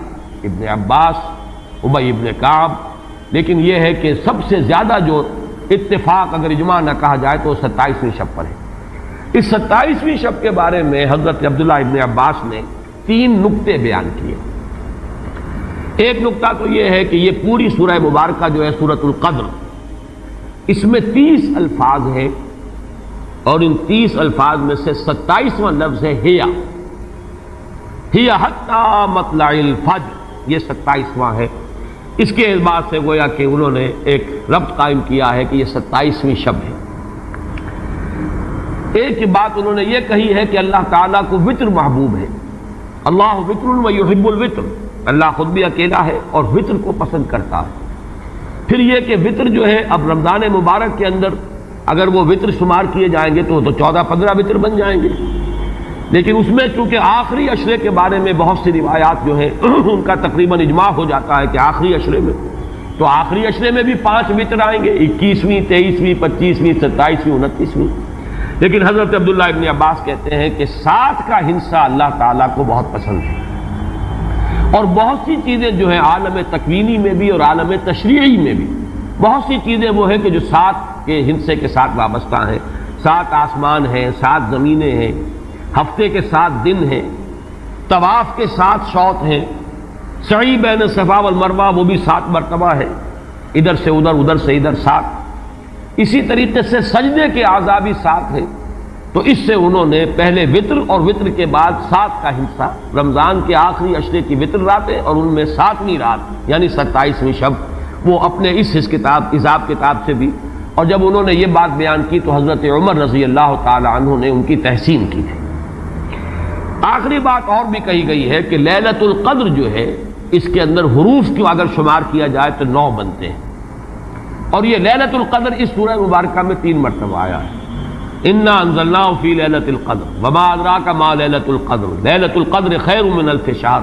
ابن عباس، ابی ابن کعب، لیکن یہ ہے کہ سب سے زیادہ جو اتفاق اگر اجماع نہ کہا جائے تو 27ویں شب پر ہے۔ اس 27ویں شب کے بارے میں حضرت عبداللہ ابن عباس نے 3 نکتے بیان کیے۔ ایک نکتہ تو یہ ہے کہ یہ پوری سورہ مبارکہ جو ہے سورۃ القدر، اس میں 30 الفاظ ہیں، اور ان 30 الفاظ میں سے 27واں لفظ ہے ہیا حتی مطلع الفجر، یہ 27واں ہے۔ اس کے اعتبار سے گویا کہ انہوں نے ایک ربط قائم کیا ہے کہ یہ 27ویں شب ہے۔ ایک بات انہوں نے یہ کہی ہے کہ اللہ تعالیٰ کو وطر محبوب ہے، اللہ وطر و یحب الوطر، اللہ خود بھی اکیلا ہے اور وطر کو پسند کرتا ہے۔ پھر یہ کہ وطر جو ہے اب رمضان مبارک کے اندر اگر وہ وطر شمار کیے جائیں گے تو 14-15 وطر بن جائیں گے، لیکن اس میں چونکہ آخری عشرے کے بارے میں بہت سی روایات جو ہیں ان کا تقریباً اجماع ہو جاتا ہے کہ آخری عشرے میں، تو آخری عشرے میں بھی 5 وطر آئیں گے، 21ویں، 23ویں، 25ویں، 27ویں، 29ویں۔ لیکن حضرت عبداللہ ابن عباس کہتے ہیں کہ 7 کا ہندسہ اللہ تعالیٰ کو بہت پسند ہے، اور بہت سی چیزیں جو ہیں عالم تکوینی میں بھی اور عالم تشریعی میں بھی بہت سی چیزیں وہ ہیں کہ جو 7 کے ہندسے کے ساتھ وابستہ ہیں۔ 7 آسمان ہیں، 7 زمینیں ہیں، ہفتے کے 7 دن ہیں، طواف کے 7 شوط ہیں، سعی بین صفا والمروہ وہ بھی 7 مرتبہ ہے، ادھر سے ادھر، ادھر سے ادھر 7۔ اسی طریقے سے سجدے کے اعضاء بھی 7 ہیں، تو اس سے انہوں نے پہلے وطر اور وطر کے بعد 7 کا حصہ، رمضان کے آخری عشرے کی وطر راتیں اور ان میں 7ویں رات یعنی 27ویں شب، وہ اپنے اس حساب کتاب سے بھی۔ اور جب انہوں نے یہ بات بیان کی تو حضرت عمر رضی اللہ تعالی عنہ نے ان کی تحسین کی ہے۔ آخری بات اور بھی کہی گئی ہے کہ لیلۃ القدر جو ہے اس کے اندر حروف کو اگر شمار کیا جائے تو 9 بنتے ہیں، اور یہ لیلۃ القدر اس سورہ مبارکہ میں 3 مرتبہ آیا ہے۔ انا انزلناہ فی لیلۃ القدر وما ادراک ما لیلۃ القدر لیلۃ القدر خیر من الف شہر،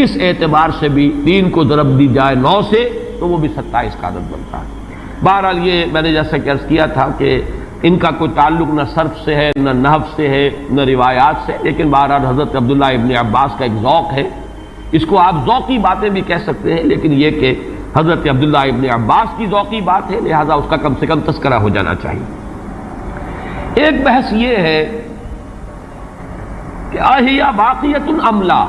اس اعتبار سے بھی 3 کو ضرب دی جائے 9 سے تو وہ بھی 27 کا عدد بنتا ہے۔ بہرحال یہ میں نے جیسا کہ عرض کیا تھا کہ ان کا کوئی تعلق نہ صرف سے ہے، نہ نحو سے ہے، نہ روایات سے، لیکن بہرحال حضرت عبداللہ ابن عباس کا ایک ذوق ہے، اس کو آپ ذوقی باتیں بھی کہہ سکتے ہیں، لیکن یہ کہ حضرت عبداللہ ابن عباس کی ذوقی بات ہے، لہذا اس کا کم سے کم تذکرہ ہو جانا چاہیے۔ ایک بحث یہ ہے کہ اہیا باقیۃ ام لا،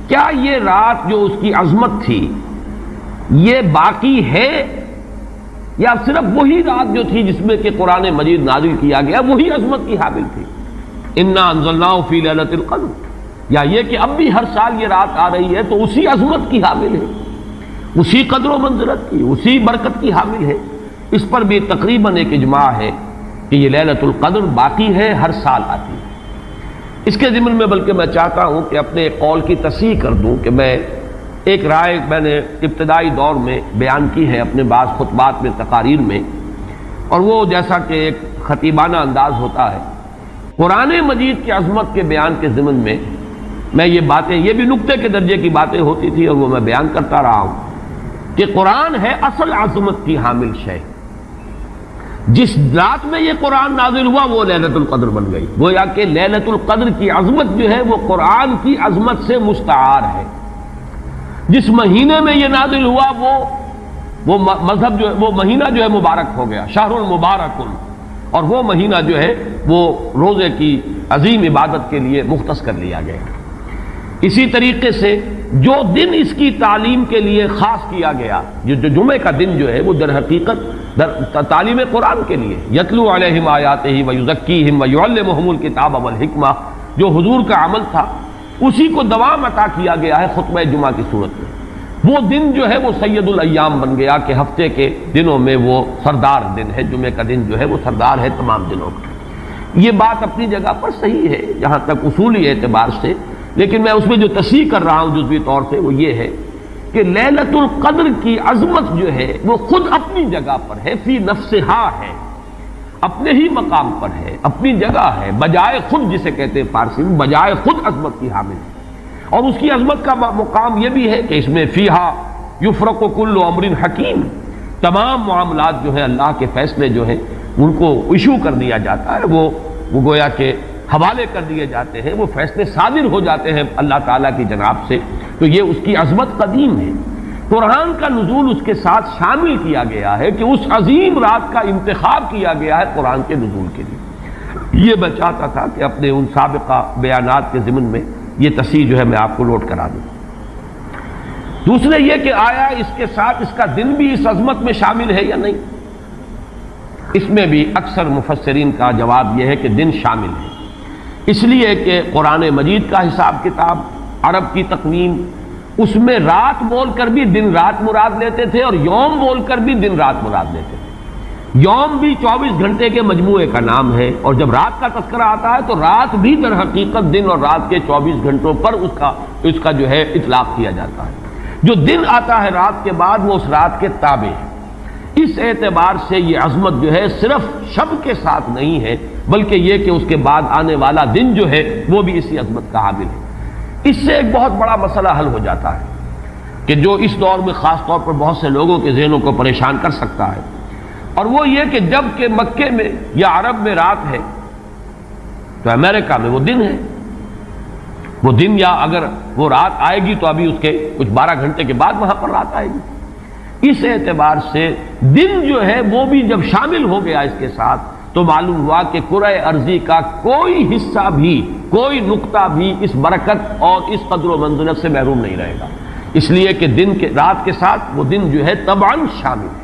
کیا یہ رات جو اس کی عظمت تھی یہ باقی ہے، یا صرف وہی رات جو تھی جس میں کہ قرآن مجید نازل کیا گیا وہی عظمت کی حامل تھی؟ انا انزلناہ فی لیلۃ القدر، یا یہ کہ اب بھی ہر سال یہ رات آ رہی ہے تو اسی عظمت کی حامل ہے، اسی قدر و منزلت کی، اسی برکت کی حامل ہے؟ اس پر بھی تقریباً ایک اجماع ہے کہ یہ لیلۃ القدر باقی ہے، ہر سال آتی ہے۔ اس کے ضمن میں بلکہ میں چاہتا ہوں کہ اپنے قول کی تصحیح کر دوں کہ میں ایک رائے میں نے ابتدائی دور میں بیان کی ہے اپنے بعض خطبات میں، تقاریر میں، اور وہ جیسا کہ ایک خطیبانہ انداز ہوتا ہے، قرآن مجید کی عظمت کے بیان کے ضمن میں یہ باتیں، یہ بھی نقطے کے درجے کی باتیں ہوتی تھی اور وہ میں بیان کرتا رہا ہوں کہ قرآن ہے اصل عظمت کی حامل شے۔ جس رات میں یہ قرآن نازل ہوا وہ لیلۃ القدر بن گئی، گویا کہ لیلۃ القدر کی عظمت جو ہے وہ قرآن کی عظمت سے مستعار ہے۔ جس مہینے میں یہ نازل ہوا وہ مذہب جو ہے، وہ مہینہ جو ہے مبارک ہو گیا، شہر المبارک، اور وہ مہینہ جو ہے وہ روزے کی عظیم عبادت کے لیے مختص کر لیا گیا۔ اسی طریقے سے جو دن اس کی تعلیم کے لیے خاص کیا گیا، جو جمعے کا دن جو ہے وہ در حقیقت تعلیم قرآن کے لیے، یتلو علیہم آیاتہ ویزکیہم ویعلمہم الکتاب والحکمہ، جو حضور کا عمل تھا اسی کو دوام عطا کیا گیا ہے خطبہ جمعہ کی صورت میں۔ وہ دن جو ہے وہ سید الایام بن گیا کہ ہفتے کے دنوں میں وہ سردار دن ہے، جمعے کا دن جو ہے وہ سردار ہے تمام دنوں کا۔ یہ بات اپنی جگہ پر صحیح ہے جہاں تک اصولی اعتبار سے، لیکن میں اس میں جو تصحیح کر رہا ہوں جزوی طور سے وہ یہ ہے کہ لیلۃ القدر کی عظمت جو ہے وہ خود اپنی جگہ پر ہے، فی نفسہا ہے، اپنے ہی مقام پر ہے، اپنی جگہ ہے، بجائے خود، جسے کہتے ہیں فارسی میں بجائے خود عظمت کی حامل ہے۔ اور اس کی عظمت کا مقام یہ بھی ہے کہ اس میں فیہا یفرق کل امر حکیم، تمام معاملات جو ہے اللہ کے فیصلے جو ہیں ان کو ایشو کر دیا جاتا ہے، وہ گویا کہ حوالے کر دیے جاتے ہیں، وہ فیصلے صادر ہو جاتے ہیں اللہ تعالیٰ کی جناب سے۔ تو یہ اس کی عظمت قدیم ہے۔ قرآن کا نزول اس کے ساتھ شامل کیا گیا ہے کہ اس عظیم رات کا انتخاب کیا گیا ہے قرآن کے نزول کے لیے۔ یہ میں چاہتا تھا کہ اپنے ان سابقہ بیانات کے ضمن میں یہ تصحیح جو ہے میں آپ کو نوٹ کرا دوں۔ دوسرے یہ کہ آیا اس کے ساتھ اس کا دن بھی اس عظمت میں شامل ہے یا نہیں؟ اس میں بھی اکثر مفسرین کا جواب یہ ہے کہ دن شامل ہے، اس لیے کہ قرآن مجید کا حساب کتاب، عرب کی تقویم، اس میں رات بول کر بھی دن رات مراد لیتے تھے اور یوم بول کر بھی دن رات مراد لیتے تھے۔ یوم بھی 24 گھنٹے کے مجموعے کا نام ہے، اور جب رات کا تذکرہ آتا ہے تو رات بھی در حقیقت دن اور رات کے 24 گھنٹوں پر اس کا جو ہے اطلاق کیا جاتا ہے۔ جو دن آتا ہے رات کے بعد وہ اس رات کے تابع ہے۔ اس اعتبار سے یہ عظمت جو ہے صرف شب کے ساتھ نہیں ہے، بلکہ یہ کہ اس کے بعد آنے والا دن جو ہے وہ بھی اسی عظمت کا حامل ہے۔ اس سے ایک بہت بڑا مسئلہ حل ہو جاتا ہے کہ جو اس دور میں خاص طور پر بہت سے لوگوں کے ذہنوں کو پریشان کر سکتا ہے، اور وہ یہ کہ جب کہ مکے میں یا عرب میں رات ہے تو امریکہ میں وہ دن ہے۔ وہ دن، یا اگر وہ رات آئے گی تو ابھی اس کے کچھ 12 گھنٹے کے بعد وہاں پر رات آئے گی۔ اس اعتبار سے دن جو ہے وہ بھی جب شامل ہو گیا اس کے ساتھ تو معلوم ہوا کہ کرۂ ارضی کا کوئی حصہ بھی، کوئی نقطہ بھی اس برکت اور اس قدر و منزلت سے محروم نہیں رہے گا، اس لیے کہ دن کے رات کے ساتھ وہ دن جو ہے طبعاً شامل ہے۔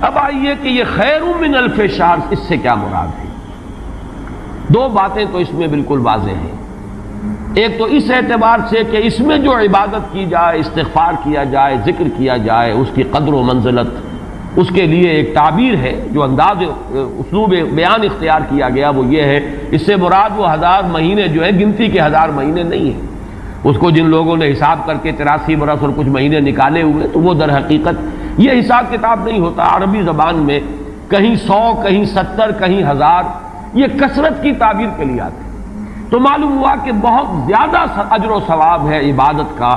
اب آئیے کہ یہ خیر من الف شہر، اس سے کیا مراد ہے؟ دو باتیں تو اس میں بالکل واضح ہیں۔ ایک تو اس اعتبار سے کہ اس میں جو عبادت کی جائے، استغفار کیا جائے، ذکر کیا جائے، اس کی قدر و منزلت، اس کے لیے ایک تعبیر ہے، جو انداز اسلوب بیان اختیار کیا گیا وہ یہ ہے، اس سے مراد وہ 1000 مہینے جو ہے گنتی کے 1000 مہینے نہیں ہیں۔ اس کو جن لوگوں نے حساب کر کے 83 برس اور کچھ مہینے نکالے ہوئے تو وہ در حقیقت یہ حساب کتاب نہیں ہوتا۔ عربی زبان میں کہیں 100، کہیں 70، کہیں 1000، یہ کثرت کی تعبیر کے لیے آتے ہیں۔ تو معلوم ہوا کہ بہت زیادہ اجر و ثواب ہے عبادت کا،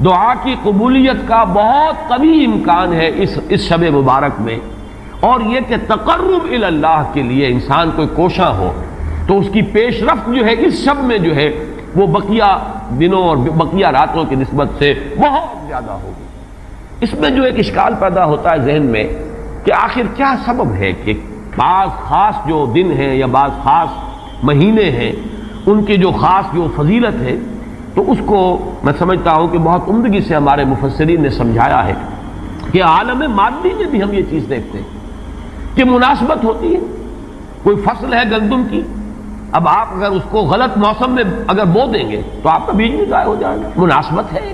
دعا کی قبولیت کا بہت قوی امکان ہے اس شب مبارک میں، اور یہ کہ تقرب الی اللہ کے لیے انسان کوئی کوشاں ہو تو اس کی پیش رفت جو ہے اس شب میں جو ہے وہ بقیہ دنوں اور بقیہ راتوں کی نسبت سے بہت زیادہ ہوگی۔ اس میں جو ایک اشکال پیدا ہوتا ہے ذہن میں کہ آخر کیا سبب ہے کہ بعض خاص جو دن ہیں یا بعض خاص مہینے ہیں ان کی جو خاص جو فضیلت ہے، تو اس کو میں سمجھتا ہوں کہ بہت عمدگی سے ہمارے مفسرین نے سمجھایا ہے کہ عالم مادی میں بھی ہم یہ چیز دیکھتے ہیں کہ مناسبت ہوتی ہے۔ کوئی فصل ہے گندم کی، اب آپ اگر اس کو غلط موسم میں اگر بو دیں گے تو آپ کا بیج بھی ضائع ہو جائے گا۔ مناسبت ہے،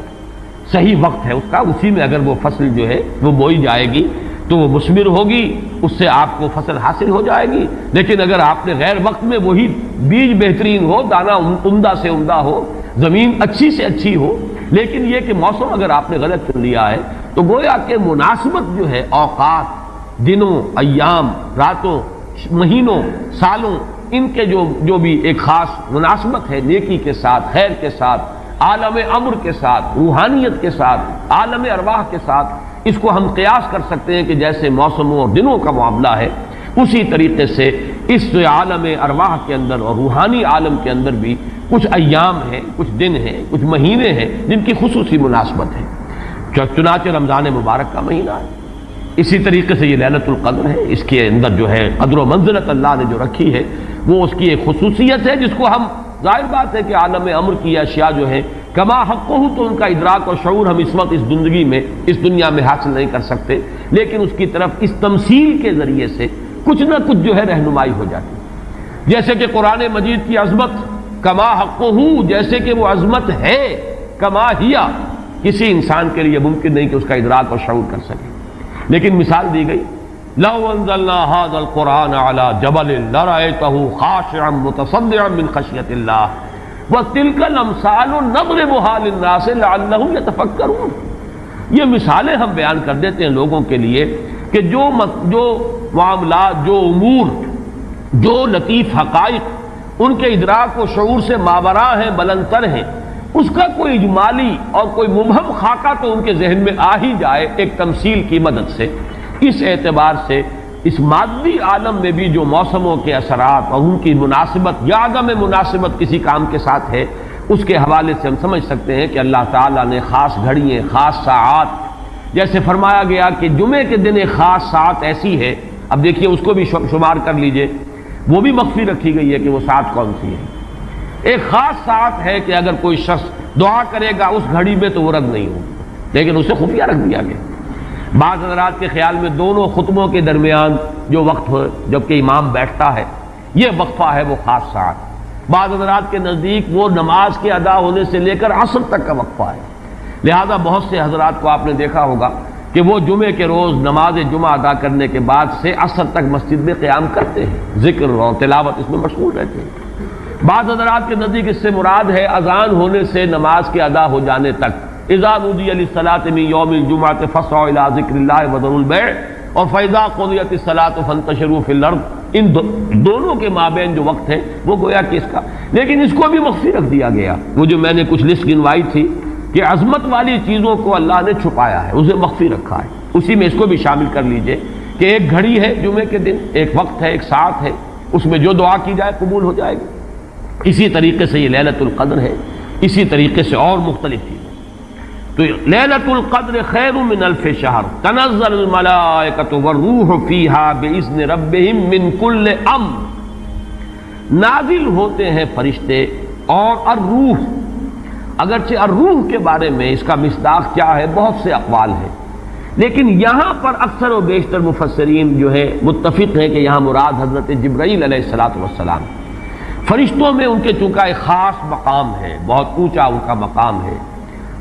صحیح وقت ہے اس کا، اسی میں اگر وہ فصل جو ہے وہ بوئی جائے گی تو وہ مثمر ہوگی، اس سے آپ کو فصل حاصل ہو جائے گی۔ لیکن اگر آپ نے غیر وقت میں وہی بیج بہترین ہو، دانہ عمدہ سے عمدہ ہو، زمین اچھی سے اچھی ہو، لیکن یہ کہ موسم اگر آپ نے غلط چن لیا ہے، تو گویا کہ مناسبت جو ہے اوقات، دنوں، ایام، راتوں، مہینوں، سالوں، ان کے جو بھی ایک خاص مناسبت ہے نیکی کے ساتھ، خیر کے ساتھ، عالم امر کے ساتھ، روحانیت کے ساتھ، عالم ارواح کے ساتھ، اس کو ہم قیاس کر سکتے ہیں کہ جیسے موسموں اور دنوں کا معاملہ ہے، اسی طریقے سے اس عالم ارواح کے اندر اور روحانی عالم کے اندر بھی کچھ ایام ہیں، کچھ دن ہیں، کچھ مہینے ہیں جن کی خصوصی مناسبت ہے۔ چنانچہ رمضان مبارک کا مہینہ ہے، اسی طریقے سے یہ لیلۃ القدر ہے، اس کے اندر جو ہے قدر و منزلت اللہ نے جو رکھی ہے وہ اس کی ایک خصوصیت ہے جس کو ہم، ظاہر بات ہے کہ عالم امر کی اشیاء جو ہیں کما حق ہو تو ان کا ادراک اور شعور ہم اس وقت اس زندگی میں، اس دنیا میں حاصل نہیں کر سکتے، لیکن اس کی طرف اس تمثیل کے ذریعے سے کچھ نہ کچھ جو ہے رہنمائی ہو جاتی ہے۔ جیسے کہ قرآن مجید کی عظمت کما حق ہو، جیسے کہ وہ عظمت ہے، کما ہیا، کسی انسان کے لیے ممکن نہیں کہ اس کا ادراک اور شعور کر سکے، لیکن مثال دی گئی لو انزلنا هذا القرآن على جبل لرأيته خاشعا متصدعا من خشية الله وتلك الامثال نضربها للناس لعلهم يتفكرون۔ یہ مثالیں ہم بیان کر دیتے ہیں لوگوں کے لیے کہ جو معاملات، جو امور، جو لطیف حقائق ان کے ادراک و شعور سے ماوراء ہیں، بلندتر ہیں، اس کا کوئی اجمالی اور کوئی مبہم خاکہ تو ان کے ذہن میں آ ہی جائے ایک تمثیل کی مدد سے۔ اس اعتبار سے اس مادی عالم میں بھی جو موسموں کے اثرات اور ان کی مناسبت یا عدم مناسبت کسی کام کے ساتھ ہے، اس کے حوالے سے ہم سمجھ سکتے ہیں کہ اللہ تعالیٰ نے خاص گھڑیاں، خاص ساعات، جیسے فرمایا گیا کہ جمعے کے دن ایک خاص ساعت ایسی ہے، اب دیکھیے اس کو بھی شمار کر لیجئے، وہ بھی مخفی رکھی گئی ہے کہ وہ ساعت کون سی ہے۔ ایک خاص ساعت ہے کہ اگر کوئی شخص دعا کرے گا اس گھڑی میں تو وہ رد نہیں ہوگی، لیکن اسے خفیہ رکھ دیا گیا۔ بعض حضرات کے خیال میں دونوں خطبوں کے درمیان جو وقت ہو جبکہ امام بیٹھتا ہے یہ وقفہ ہے وہ خاص ساعت، بعض حضرات کے نزدیک وہ نماز کے ادا ہونے سے لے کر عصر تک کا وقفہ ہے۔ لہذا بہت سے حضرات کو آپ نے دیکھا ہوگا کہ وہ جمعے کے روز نماز جمعہ ادا کرنے کے بعد سے عصر تک مسجد میں قیام کرتے ہیں، ذکر اور تلاوت اس میں مشغول رہتے ہیں۔ بعض حضرات کے نزدیک اس سے مراد ہے اذان ہونے سے نماز کے ادا ہو جانے تک، اذا نودی للصلاۃ من یوم الجمعۃ فاسعوا الی ذکر اللہ وذروا البیع، اور فاذا قضیت الصلاۃ فانتشروا فی الارض، ان دونوں کے مابین جو وقت ہے وہ گویا کہ اس کا، لیکن اس کو بھی مخفی رکھ دیا گیا۔ وہ جو میں نے کچھ لسٹ گنوائی تھی کہ عظمت والی چیزوں کو اللہ نے چھپایا ہے، اسے مخفی رکھا ہے، اسی میں اس کو بھی شامل کر لیجئے کہ ایک گھڑی ہے جمعے کے دن، ایک وقت ہے، ایک ساعت ہے، اس میں جو دعا کی جائے قبول ہو جائے گی۔ اسی طریقے سے یہ لیلۃ القدر ہے، اسی طریقے سے اور مختلف چیزیں۔ تو لیلۃ القدر خیر من الف شہر تنزل الملائکۃ والروح فیہا باذن ربہم من کل امر، نازل ہوتے ہیں فرشتے اور الروح، اگرچہ الروح کے بارے میں اس کا مصداق کیا ہے بہت سے اقوال ہیں، لیکن یہاں پر اکثر و بیشتر مفسرین جو ہے متفق ہیں کہ یہاں مراد حضرت جبرائیل علیہ الصلوۃ والسلام۔ فرشتوں میں ان کے چونکہ ایک خاص مقام ہے، بہت اونچا ان کا مقام ہے،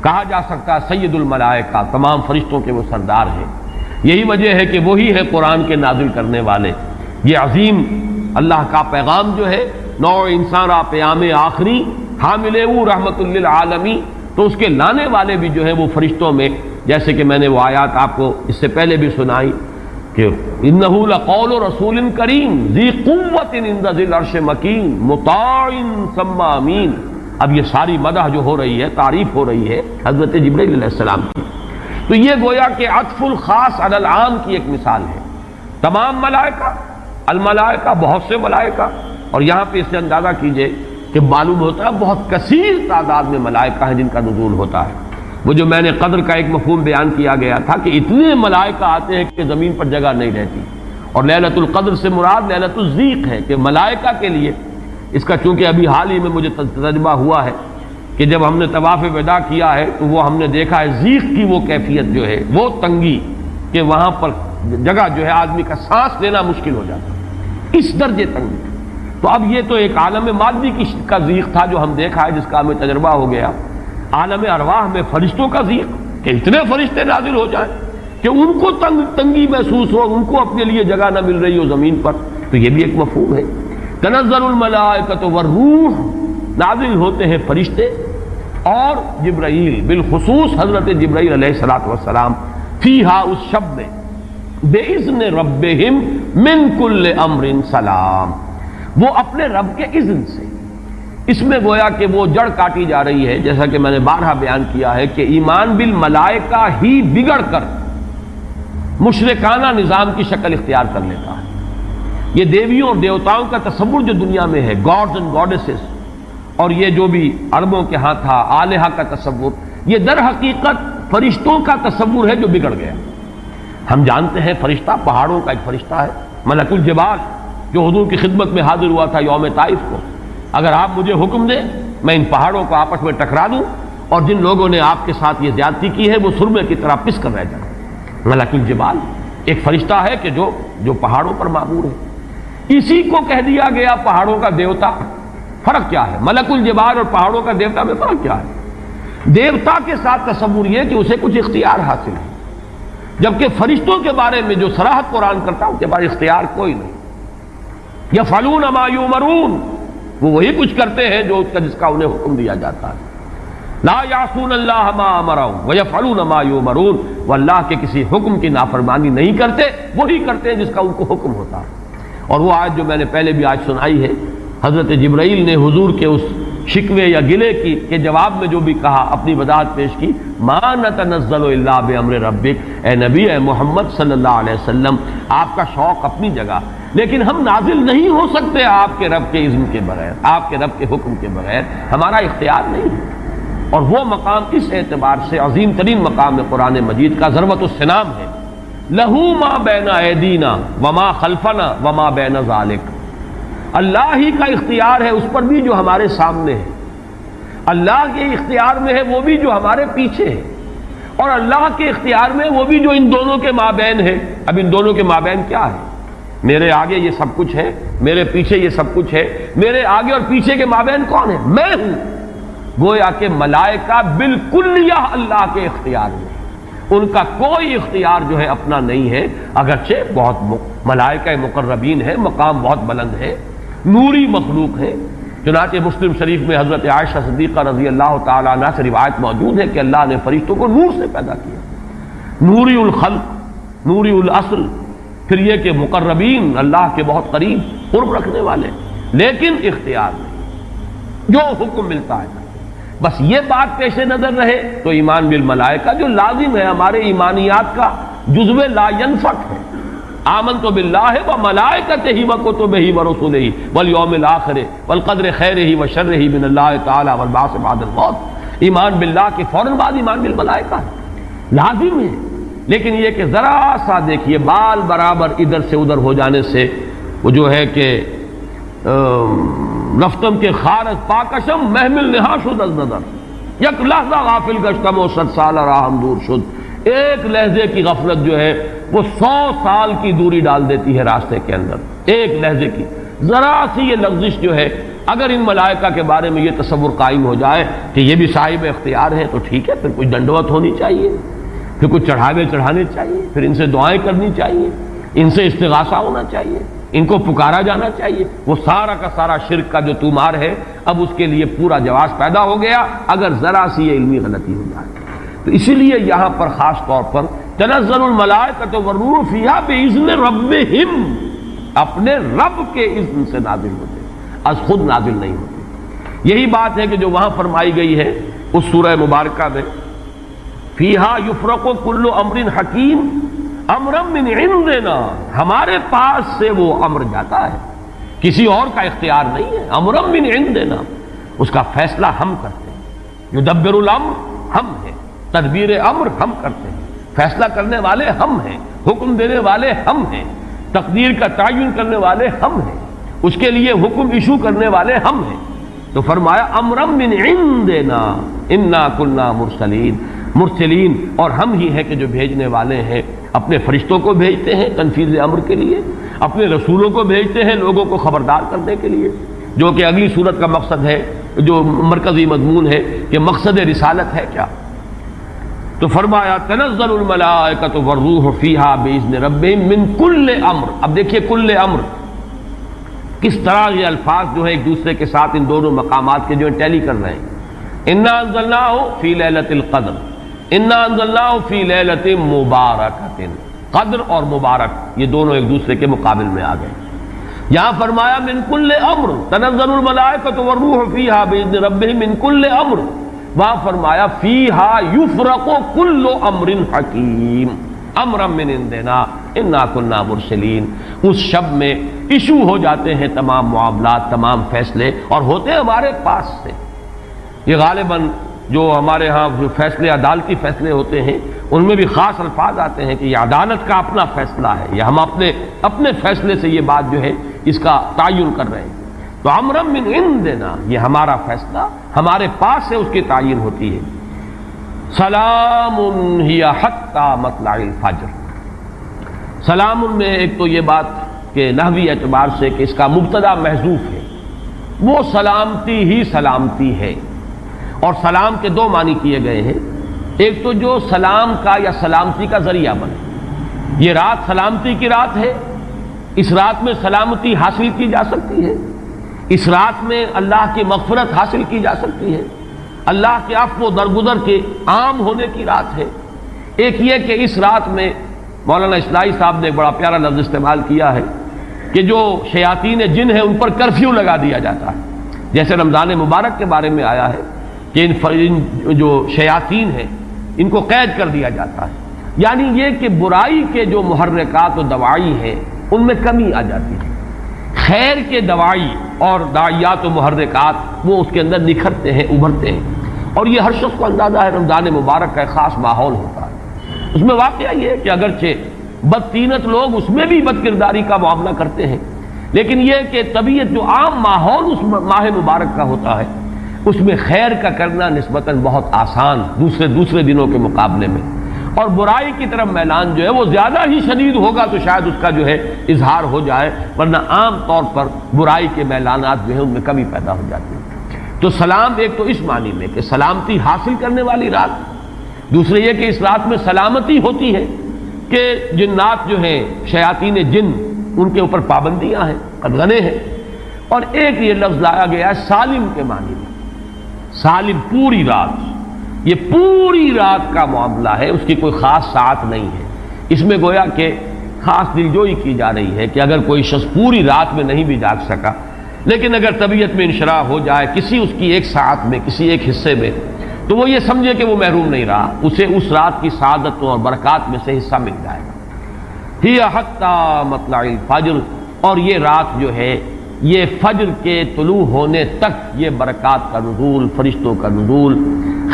کہا جا سکتا ہے سید الملائکہ، تمام فرشتوں کے وہ سردار ہیں۔ یہی وجہ ہے کہ وہی ہے قرآن کے نازل کرنے والے۔ یہ عظیم اللہ کا پیغام جو ہے، نوع انسان را پیام آخری حامل او رحمت للعالمین، تو اس کے لانے والے بھی جو ہے وہ فرشتوں میں، جیسے کہ میں نے وہ آیات آپ کو اس سے پہلے بھی سنائی کہ انہ لقول رسول کریم ذی قوت عند ذی العرش مکین مطاع ثم امین۔ اب یہ ساری مدح جو ہو رہی ہے، تعریف ہو رہی ہے حضرت جبرائیل علیہ السلام کی، تو یہ گویا کہ عطف الخاص علی العام کی ایک مثال ہے۔ تمام ملائکہ، الملائکہ، بہت سے ملائکہ، اور یہاں پہ اس سے اندازہ کیجئے کہ کہ معلوم ہوتا ہے بہت کثیر تعداد میں ملائکہ ہیں جن کا نزول ہوتا ہے۔ وہ جو میں نے قدر کا ایک مفہوم بیان کیا گیا تھا کہ اتنے ملائکہ آتے ہیں کہ زمین پر جگہ نہیں رہتی، اور لیلۃ القدر سے مراد لیلۃ الضیق ہے کہ ملائکہ کے لیے اس کا چونکہ ابھی حال ہی میں مجھے تجربہ ہوا ہے کہ جب ہم نے طواف وداع کیا ہے تو وہ ہم نے دیکھا ہے ضیق کی وہ کیفیت جو ہے، وہ تنگی کہ وہاں پر جگہ جو ہے آدمی کا سانس لینا مشکل ہو جاتا ہے، اس درجے تنگی۔ تو اب یہ تو ایک عالم مادی کا ضیق تھا جو ہم دیکھا ہے، جس کا ہمیں تجربہ ہو گیا۔ عالم ارواح میں فرشتوں کا ضیق کہ اتنے فرشتے نازل ہو جائیں کہ ان کو تنگی محسوس ہو، ان کو اپنے لیے جگہ نہ مل رہی ہو زمین پر، تو یہ بھی ایک مفہوم ہے۔ تنزل الملائکۃ والروح، نازل ہوتے ہیں فرشتے اور جبرائیل، بالخصوص حضرت جبرائیل علیہ الصلوۃ والسلام، فیہا اس شب میں، بِإِذْنِ رَبِّهِمْ مِنْ كُلِّ أَمْرٍ سلام، وہ اپنے رب کے اذن سے۔ اس میں گویا کہ وہ جڑ کاٹی جا رہی ہے، جیسا کہ میں نے بارہا بیان کیا ہے کہ ایمان بالملائکہ ہی بگڑ کر مشرکانہ نظام کی شکل اختیار کر لیتا ہے۔ یہ دیویوں اور دیوتاؤں کا تصور جو دنیا میں ہے، گاڈز اینڈ گاڈیسز، اور یہ جو بھی عربوں کے ہاں تھا آلہہ کا تصور، یہ در حقیقت فرشتوں کا تصور ہے جو بگڑ گیا۔ ہم جانتے ہیں فرشتہ پہاڑوں کا ایک فرشتہ ہے، ملک الجبال، جو حضور کی خدمت میں حاضر ہوا تھا یوم طائف کو۔ اگر آپ مجھے حکم دیں میں ان پہاڑوں کو آپس میں ٹکرا دوں اور جن لوگوں نے آپ کے ساتھ یہ زیادتی کی ہے وہ سرمے کی طرح پس کر رہ جائیں۔ ملک الجبال ایک فرشتہ ہے کہ جو پہاڑوں پر معمور ہے، اسی کو کہہ دیا گیا پہاڑوں کا دیوتا۔ فرق کیا ہے؟ ملک الجبال اور پہاڑوں کا دیوتا میں فرق کیا ہے؟ دیوتا کے ساتھ تصور یہ کہ اسے کچھ اختیار حاصل ہے، جبکہ فرشتوں کے بارے میں جو صراحت قرآن کرتا ہے ان کے پاس اختیار کوئی نہیں۔ یفعلون ما یؤمرون، وہ وہی کچھ کرتے ہیں جس کا انہیں حکم دیا جاتا ہے۔ لا یعصون اللہ ما امرهم ویفعلون ما یؤمرون، وہ اللہ کے کسی حکم کی نافرمانی نہیں کرتے، وہی کرتے ہیں جس کا ان کو حکم ہوتا ہے۔ اور وہ آیت جو میں نے پہلے بھی آج سنائی ہے، حضرت جبرائیل نے حضور کے اس شکوے یا گلے کے جواب میں جو بھی کہا، اپنی وضاحت پیش کی، ما نتنزل الا بامر ربک، اے نبی، اے محمد صلی اللہ علیہ وسلم، آپ کا شوق اپنی جگہ، لیکن ہم نازل نہیں ہو سکتے آپ کے رب کے اذن کے بغیر، آپ کے رب کے حکم کے بغیر، ہمارا اختیار نہیں ہے۔ اور وہ مقام اس اعتبار سے عظیم ترین مقام ہے قرآن مجید کا، ضربۃ السلام ہے، لہو ما بین ایدینا وما خلفنا وما بین ذالک، اللہ ہی کا اختیار ہے اس پر بھی جو ہمارے سامنے ہے، اللہ کے اختیار میں ہے وہ بھی جو ہمارے پیچھے ہے، اور اللہ کے اختیار میں وہ بھی جو ان دونوں کے مابین ہے۔ اب ان دونوں کے مابین کیا ہے؟ میرے آگے یہ سب کچھ ہے، میرے پیچھے یہ سب کچھ ہے، میرے آگے اور پیچھے کے مابین کون ہے؟ میں ہوں۔ گویا کہ ملائکہ بالکل اللہ کے اختیار میں، ان کا کوئی اختیار جو ہے اپنا نہیں ہے، اگرچہ بہت ملائکہ مقربین ہے، مقام بہت بلند ہے، نوری مخلوق ہے۔ چنانچہ مسلم شریف میں حضرت عائشہ صدیقہ رضی اللہ تعالیٰ عنہ سے روایت موجود ہے کہ اللہ نے فرشتوں کو نور سے پیدا کیا، نوری الخلق، نوری الاصل، پھر یہ کہ مقربین، اللہ کے بہت قریب قرب رکھنے والے، لیکن اختیار نہیں، جو حکم ملتا ہے۔ بس یہ بات پیش نظر رہے تو ایمان بالملائکہ جو لازم ہے، ہمارے ایمانیات کا جزو لا ینفک ہے۔ آمنت باللہ وملائکتہ وکتبہ ورسلہ والیوم الآخر والقدر خیرہ وشرہ من اللہ تعالی والبعث بعد الموت۔ ایمان باللہ کے فوراً بعد ایمان بالملائکہ لازم ہے، لیکن یہ کہ ذرا سا دیکھیے بال برابر ادھر سے ادھر ہو جانے سے وہ جو ہے کہ رفتم کے خارج پاکشم محمل نہا شد از نظر، یک لحظہ غافل گشتم و 100 سال راہم دور شد، ایک لحظے کی غفلت جو ہے وہ 100 سال کی دوری ڈال دیتی ہے راستے کے اندر، ایک لحظے کی ذرا سی یہ لغزش جو ہے۔ اگر ان ملائکہ کے بارے میں یہ تصور قائم ہو جائے کہ یہ بھی صاحب اختیار ہے تو ٹھیک ہے، پھر کچھ دنڈوت ہونی چاہیے، پھر کچھ چڑھاوے چڑھانے چاہیے، پھر ان سے دعائیں کرنی چاہیے، ان سے استغاثہ ہونا چاہیے، ان کو پکارا جانا چاہیے۔ وہ سارا کا سارا شرک کا جو طومار ہے اب اس کے لیے پورا جواز پیدا ہو گیا اگر ذرا سی یہ علمی غلطی ہو جائے۔ تو اسی لیے یہاں پر خاص طور پر تنزل الملائکۃ والروح فیہا بإذن ربہم، اپنے رب کے اذن سے نازل ہوتے، از خود نازل نہیں ہوتے۔ یہی بات ہے کہ جو وہاں فرمائی گئی ہے اس سورہ مبارکہ میں، فیہا یفرق کل امر حکیم امرا من عندنا، ہمارے پاس سے وہ امر جاتا ہے، کسی اور کا اختیار نہیں ہے، امرا من عندنا، اس کا فیصلہ ہم کرتے ہیں، یدبر الامر ہم ہیں، تدبیر امر ہم کرتے ہیں، فیصلہ کرنے والے ہم ہیں، حکم دینے والے ہم ہیں، تقدیر کا تعین کرنے والے ہم ہیں، اس کے لیے حکم ایشو کرنے والے ہم ہیں۔ تو فرمایا امرم من عندنا انا کنا مرسلین، اور ہم ہی ہیں کہ جو بھیجنے والے ہیں، اپنے فرشتوں کو بھیجتے ہیں تنفیذ امر کے لیے، اپنے رسولوں کو بھیجتے ہیں لوگوں کو خبردار کرنے کے لیے، جو کہ اگلی صورت کا مقصد ہے، جو مرکزی مضمون ہے کہ مقصد رسالت ہے کیا۔ تو فرمایا تنزل الملائکۃ والروح فیہا باذن ربہم من کل امر۔ اب دیکھیے کل امر کس طرح یہ الفاظ جو ہے ایک دوسرے کے ساتھ ان دونوں مقامات کے جو ٹیلی کر رہے ہیں۔ انا انزلناہ فی لیلۃ القدر، انا انزلناہ فی لیلۃ مبارکۃ، قدر اور مبارک یہ دونوں ایک دوسرے کے مقابل میں آ گئے۔ یہاں فرمایا من کل امر، تنزل الملائکۃ والروح فیہا باذن ربہم من کل امر، وہاں فرمایا فیہا یفرق کل امر حکیم امرا من عندنا انا کنا مرسلین۔ اس شب میں ایشو ہو جاتے ہیں تمام معاملات، تمام فیصلے، اور ہوتے ہمارے پاس سے۔ یہ غالباً جو ہمارے ہاں جو فیصلے عدالتی فیصلے ہوتے ہیں ان میں بھی خاص الفاظ آتے ہیں کہ یہ عدالت کا اپنا فیصلہ ہے، یا ہم اپنے فیصلے سے یہ بات جو ہے اس کا تعین کر رہے ہیں۔ تو امرا من عندنا، یہ ہمارا فیصلہ ہمارے پاس سے اس کی تعین ہوتی ہے۔ سلام ہی حتی مطلع الفجر، سلام میں ایک تو یہ بات کہ نحوی اعتبار سے کہ اس کا مبتدا محذوف ہے، وہ سلامتی ہی سلامتی ہے، اور سلام کے دو معنی کیے گئے ہیں۔ ایک تو جو سلام کا یا سلامتی کا ذریعہ بنے، یہ رات سلامتی کی رات ہے، اس رات میں سلامتی حاصل کی جا سکتی ہے، اس رات میں اللہ کی مغفرت حاصل کی جا سکتی ہے، اللہ کے عفو و درگزر کے عام ہونے کی رات ہے۔ ایک یہ کہ اس رات میں مولانا اصلاحی صاحب نے ایک بڑا پیارا لفظ استعمال کیا ہے کہ جو شیاطین جن ہیں ان پر کرفیو لگا دیا جاتا ہے، جیسے رمضان مبارک کے بارے میں آیا ہے کہ ان جو شیاطین ہیں ان کو قید کر دیا جاتا ہے، یعنی یہ کہ برائی کے جو محرکات و دواعی ہیں ان میں کمی آ جاتی ہے، خیر کے دواعی اور داعیات و محرکات وہ اس کے اندر نکھرتے ہیں، ابھرتے ہیں، اور یہ ہر شخص کو اندازہ ہے رمضان مبارک کا ایک خاص ماحول ہوتا ہے۔ اس میں واقعہ یہ ہے کہ اگرچہ بدطینت لوگ اس میں بھی بد کرداری کا معاملہ کرتے ہیں، لیکن یہ کہ طبیعت جو عام ماحول اس ماہ مبارک کا ہوتا ہے اس میں خیر کا کرنا نسبتاً بہت آسان دوسرے دنوں کے مقابلے میں، اور برائی کی طرف میلان جو ہے وہ زیادہ ہی شدید ہوگا تو شاید اس کا جو ہے اظہار ہو جائے، ورنہ عام طور پر برائی کے میلانات جو ہیں ان میں کمی پیدا ہو جاتی ہے۔ تو سلام ایک تو اس معنی میں کہ سلامتی حاصل کرنے والی رات، دوسرے یہ کہ اس رات میں سلامتی ہوتی ہے کہ جنات جو ہیں شیاطین جن ان کے اوپر پابندیاں ہیں، قدغنے ہیں، اور ایک یہ لفظ لایا گیا ہے سالم کے معنی میں، سالم پوری رات، یہ پوری رات کا معاملہ ہے، اس کی کوئی خاص ساعت نہیں ہے۔ اس میں گویا کہ خاص دلجوئی کی جا رہی ہے کہ اگر کوئی شخص پوری رات میں نہیں بھی جاگ سکا، لیکن اگر طبیعت میں انشراح ہو جائے کسی اس کی ایک ساعت میں، کسی ایک حصے میں، تو وہ یہ سمجھے کہ وہ محروم نہیں رہا، اسے اس رات کی سعادتوں اور برکات میں سے حصہ مل جائے گا۔ ہی حتی مطلع الفجر، اور یہ رات جو ہے یہ فجر کے طلوع ہونے تک یہ برکات کا نزول، فرشتوں کا نزول،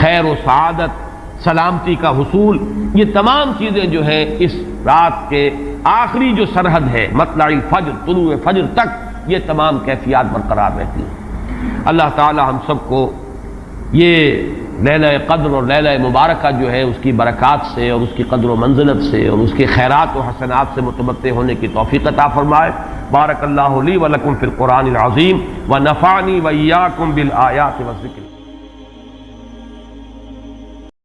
خیر و سعادت، سلامتی کا حصول، یہ تمام چیزیں جو ہیں اس رات کے آخری جو سرحد ہے مطلع الفجر، طلوع فجر تک یہ تمام کیفیات برقرار رہتی ہیں۔ اللہ تعالی ہم سب کو یہ لیلہ قدر اور لیلہ مبارکہ جو ہے اس کی برکات سے اور اس کی قدر و منزلت سے اور اس کے خیرات و حسنات سے متمتع ہونے کی توفیق عطا فرمائے۔ بارک اللہ لی و لکم فی القرآن العظیم و نفعنی و ایاکم بالآیات والذکر۔